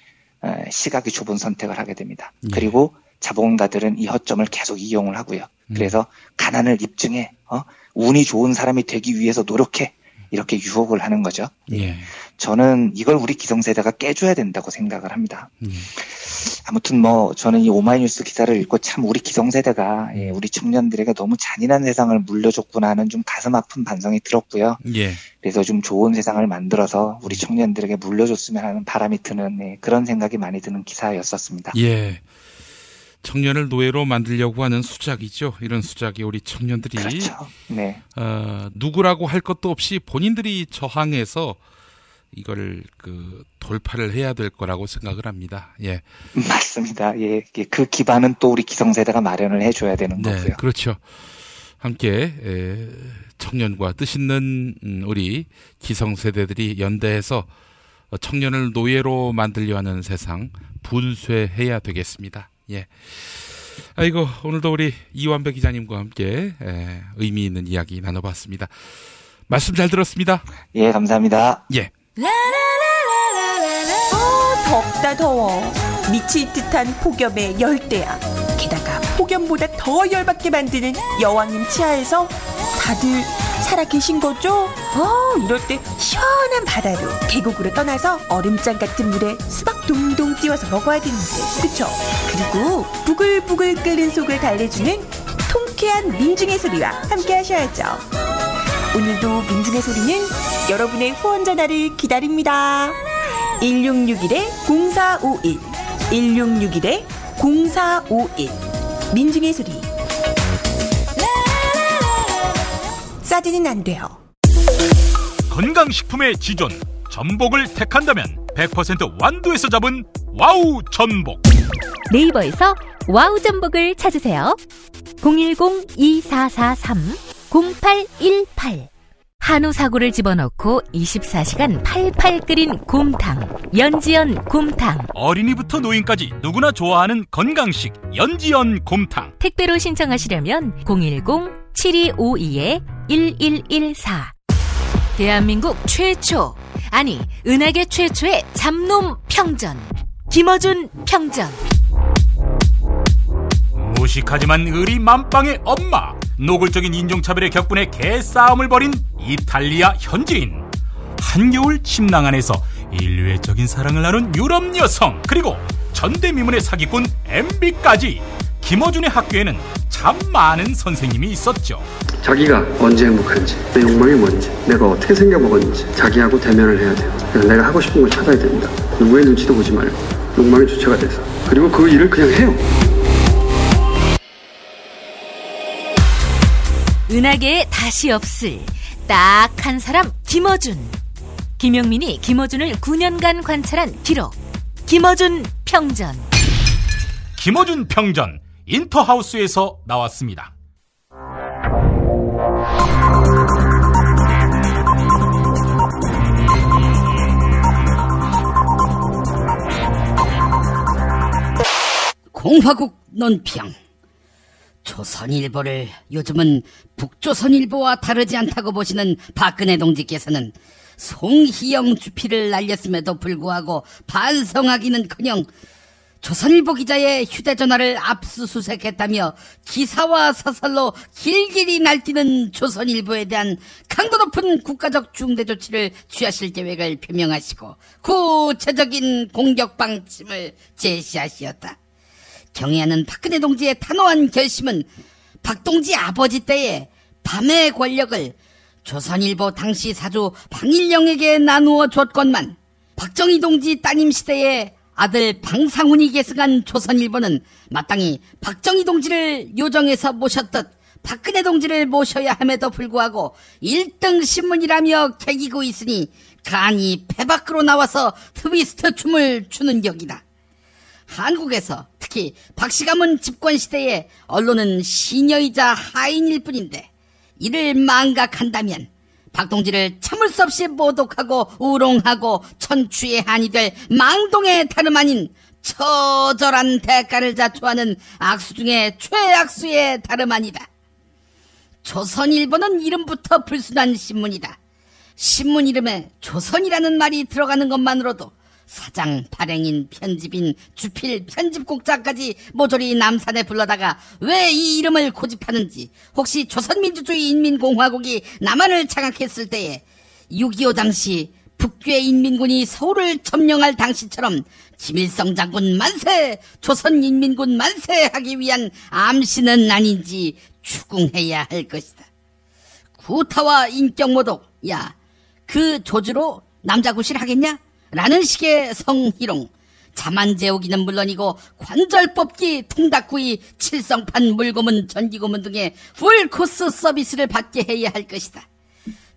시각이 좁은 선택을 하게 됩니다. 예. 그리고 자본가들은 이 허점을 계속 이용을 하고요. 그래서 가난을 입증해, 운이 좋은 사람이 되기 위해서 노력해, 이렇게 유혹을 하는 거죠. 예. 저는 이걸 우리 기성세대가 깨줘야 된다고 생각을 합니다. 아무튼 저는 이 오마이뉴스 기사를 읽고 참 우리 기성세대가 우리 청년들에게 너무 잔인한 세상을 물려줬구나 하는 좀 가슴 아픈 반성이 들었고요. 예. 그래서 좀 좋은 세상을 만들어서 우리 청년들에게 물려줬으면 하는 바람이 드는 그런 생각이 많이 드는 기사였었습니다. 예. 청년을 노예로 만들려고 하는 수작이죠. 이런 수작이 우리 청년들이 그렇죠. 네. 누구라고 할 것도 없이 본인들이 저항해서 이걸 돌파를 해야 될 거라고 생각을 합니다. 예. 맞습니다. 예. 그 기반은 또 우리 기성세대가 마련을 해줘야 되는 거고요. 그렇죠. 함께 청년과 뜻있는 우리 기성세대들이 연대해서 청년을 노예로 만들려 하는 세상 분쇄해야 되겠습니다. 예. 아이고, 오늘도 우리 이완배 기자님과 함께 의미 있는 이야기 나눠봤습니다. 말씀 잘 들었습니다. 예, 감사합니다. 예. 덥다 더워. 미칠 듯한 폭염에 열대야. 게다가 폭염보다 더 열받게 만드는 여왕님 치하에서 다들 살아 계신 거죠? 이럴 때 시원한 바다로 계곡으로 떠나서 얼음장 같은 물에 수박 동동 띄워서 먹어야 되는데, 그쵸? 그리고 부글부글 끓는 속을 달래주는 통쾌한 민중의 소리와 함께 하셔야죠. 오늘도 민중의 소리는 여러분의 후원 전화를 기다립니다. 1661-0451 1661-0451 민중의 소리. 싸지는 안 돼요. 건강식품의 지존 전복을 택한다면 100% 완도에서 잡은 와우 전복. 네이버에서 와우 전복을 찾으세요. 010-2443-0818 한우 사고를 집어넣고 24시간 팔팔 끓인 곰탕, 연지연 곰탕. 어린이부터 노인까지 누구나 좋아하는 건강식 연지연 곰탕. 택배로 신청하시려면 010-7252-1114. 대한민국 최초, 아니 은하계 최초의 잡놈 평전, 김어준 평전. 무식하지만 의리 만빵의 엄마, 노골적인 인종차별의 격분에 개싸움을 벌인 이탈리아 현지인, 한겨울 침낭 안에서 인류애적인 사랑을 나눈 유럽 여성, 그리고 전대미문의 사기꾼 MB까지 김어준의 학교에는 참 많은 선생님이 있었죠. 자기가 언제 행복한지, 내 욕망이 뭔지, 내가 어떻게 생겨먹었는지 자기하고 대면을 해야 돼요. 그래서 내가 하고 싶은 걸 찾아야 됩니다. 누구의 눈치도 보지 말고 욕망의 주체가 돼서, 그리고 그 일을 그냥 해요. 은하계에 다시 없을 딱 한 사람, 김어준. 김용민이 김어준을 9년간 관찰한 기록, 김어준 평전. 김어준 평전, 인터하우스에서 나왔습니다. 공화국 논평. 조선일보를 요즘은 북조선일보와 다르지 않다고 보시는 박근혜 동지께서는 송희영 주필을 날렸음에도 불구하고 반성하기는커녕 조선일보 기자의 휴대전화를 압수수색했다며 기사와 사설로 길길이 날뛰는 조선일보에 대한 강도 높은 국가적 중대 조치를 취하실 계획을 표명하시고 구체적인 공격 방침을 제시하시었다. 경애하는 박근혜 동지의 단호한 결심은 박동지 아버지 때에 밤의 권력을 조선일보 당시 사주 방일영에게 나누어 줬건만 박정희 동지 따님 시대에 아들 방상훈이 계승한 조선일보는 마땅히 박정희 동지를 요정에서 모셨듯 박근혜 동지를 모셔야 함에도 불구하고 1등 신문이라며 개기고 있으니 간이 배 밖으로 나와서 트위스트 춤을 추는 격이다. 한국에서 특히 박씨 가문 집권 시대에 언론은 시녀이자 하인일 뿐인데 이를 망각한다면 박동지를 참을 수 없이 모독하고 우롱하고 천추의 한이 될 망동의 다름 아닌 처절한 대가를 자초하는 악수 중에 최악수의 다름 아니다. 조선일보는 이름부터 불순한 신문이다. 신문 이름에 조선이라는 말이 들어가는 것만으로도 사장, 발행인, 편집인, 주필, 편집국장까지 모조리 남산에 불러다가 왜 이 이름을 고집하는지, 혹시 조선민주주의 인민공화국이 남한을 장악했을 때에 6.25 당시 북괴 인민군이 서울을 점령할 당시처럼 김일성 장군 만세, 조선인민군 만세 하기 위한 암시는 아닌지 추궁해야 할 것이다. 구타와 인격모독, 야, 그 조주로 남자구실 하겠냐? 라는 식의 성희롱, 자만재우기는 물론이고 관절뽑기, 통닭구이, 칠성판, 물고문, 전기고문 등의 풀코스 서비스를 받게 해야 할 것이다.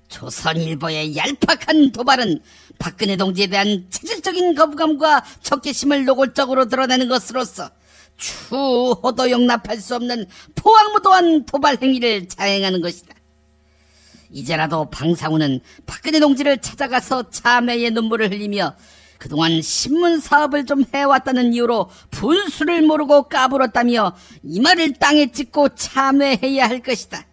조선일보의 얄팍한 도발은 박근혜 동지에 대한 체질적인 거부감과 적개심을 노골적으로 드러내는 것으로서 추호도 용납할 수 없는 포악무도한 도발 행위를 자행하는 것이다. 이제라도 방상훈은 박근혜 동지를 찾아가서 참회의 눈물을 흘리며 그동안 신문 사업을 좀 해왔다는 이유로 분수를 모르고 까불었다며 이 말을 땅에 찍고 참회해야 할 것이다.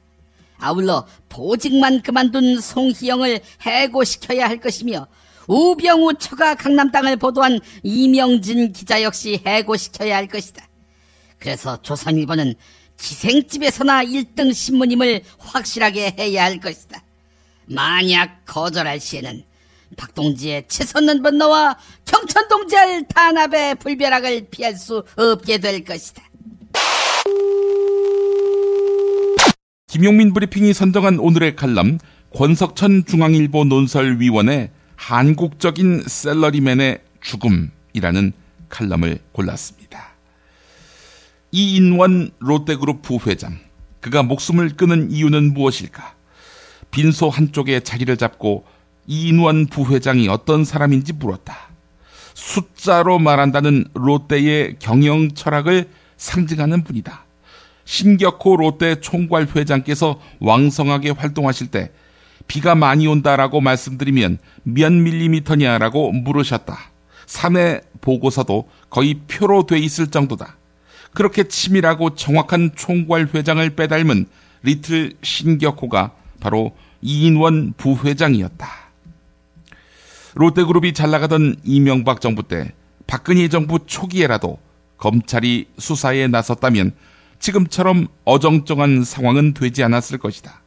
아울러 보직만 그만둔 송희영을 해고시켜야 할 것이며 우병우 처가 강남 땅을 보도한 이명진 기자 역시 해고시켜야 할 것이다. 그래서 조선일보는 기생집에서나 1등 신문임을 확실하게 해야 할 것이다. 만약 거절할 시에는 박동지의 치솟는 분노와 경천동지할 탄압의 불벼락을 피할 수 없게 될 것이다. 김용민 브리핑이 선정한 오늘의 칼럼, 권석천 중앙일보 논설위원의 한국적인 셀러리맨의 죽음이라는 칼럼을 골랐습니다. 이인원 롯데그룹 부회장, 그가 목숨을 끊은 이유는 무엇일까? 빈소 한쪽에 자리를 잡고 이인원 부회장이 어떤 사람인지 물었다. 숫자로 말한다는 롯데의 경영 철학을 상징하는 분이다. 신격호 롯데 총괄회장께서 왕성하게 활동하실 때 비가 많이 온다라고 말씀드리면 몇 밀리미터냐라고 물으셨다. 사내 보고서도 거의 표로 돼 있을 정도다. 그렇게 치밀하고 정확한 총괄회장을 빼닮은 리틀 신격호가 바로 이인원 부회장이었다. 롯데그룹이 잘나가던 이명박 정부 때 박근혜 정부 초기에라도 검찰이 수사에 나섰다면 지금처럼 어정쩡한 상황은 되지 않았을 것이다.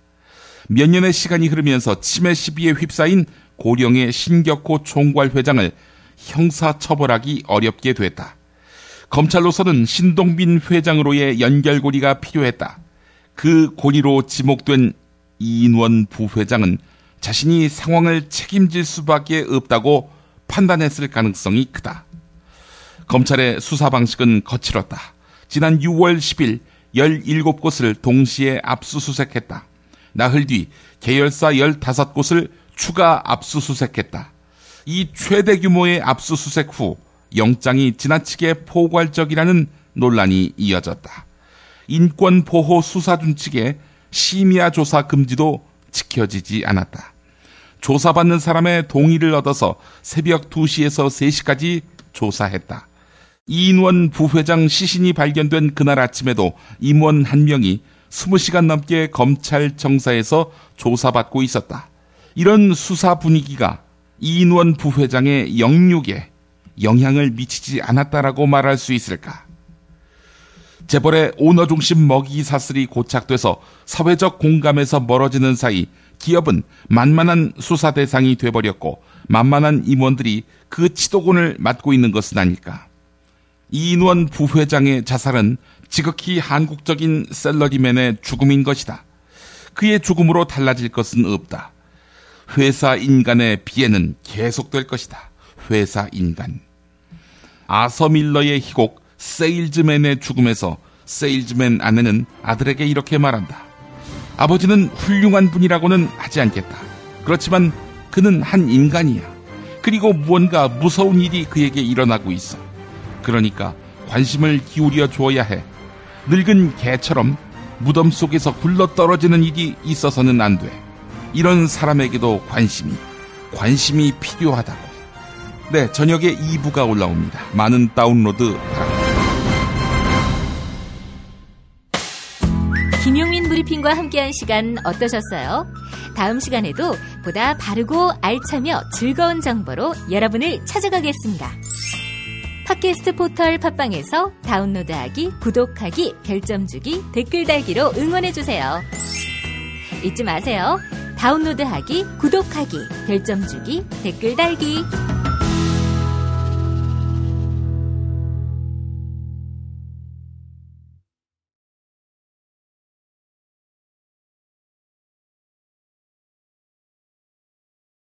몇 년의 시간이 흐르면서 치매 시비에 휩싸인 고령의 신격호 총괄회장을 형사처벌하기 어렵게 됐다. 검찰로서는 신동빈 회장으로의 연결고리가 필요했다. 그 고리로 지목된 이인원 부회장은 자신이 상황을 책임질 수밖에 없다고 판단했을 가능성이 크다. 검찰의 수사 방식은 거칠었다. 지난 6월 10일 17곳을 동시에 압수수색했다. 나흘 뒤 계열사 15곳을 추가 압수수색했다. 이 최대 규모의 압수수색 후 영장이 지나치게 포괄적이라는 논란이 이어졌다. 인권보호 수사준 측의 심야 조사 금지도 지켜지지 않았다. 조사받는 사람의 동의를 얻어서 새벽 2시에서 3시까지 조사했다. 이인원 부회장 시신이 발견된 그날 아침에도 임원 한 명이 20시간 넘게 검찰 정사에서 조사받고 있었다. 이런 수사 분위기가 이인원 부회장의 영육에 영향을 미치지 않았다라고 말할 수 있을까? 재벌의 오너 중심 먹이 사슬이 고착돼서 사회적 공감에서 멀어지는 사이 기업은 만만한 수사 대상이 돼버렸고 만만한 임원들이 그 치도곤을 맡고 있는 것은 아닐까? 이인원 부회장의 자살은 지극히 한국적인 샐러리맨의 죽음인 것이다. 그의 죽음으로 달라질 것은 없다. 회사 인간의 비애는 계속될 것이다. 회사 인간. 아서 밀러의 희곡 세일즈맨의 죽음에서 세일즈맨 아내는 아들에게 이렇게 말한다. 아버지는 훌륭한 분이라고는 하지 않겠다. 그렇지만 그는 한 인간이야. 그리고 무언가 무서운 일이 그에게 일어나고 있어. 그러니까 관심을 기울여 주어야 해. 늙은 개처럼 무덤 속에서 굴러떨어지는 일이 있어서는 안 돼. 이런 사람에게도 관심이 필요하다고. 네, 저녁에 2부가 올라옵니다. 많은 다운로드 바랍니다. 김용민 브리핑과 함께한 시간 어떠셨어요? 다음 시간에도 보다 바르고 알차며 즐거운 정보로 여러분을 찾아가겠습니다. 팟캐스트 포털 팟빵에서 다운로드하기, 구독하기, 별점 주기, 댓글 달기로 응원해주세요. 잊지 마세요. 다운로드하기, 구독하기, 별점 주기, 댓글 달기.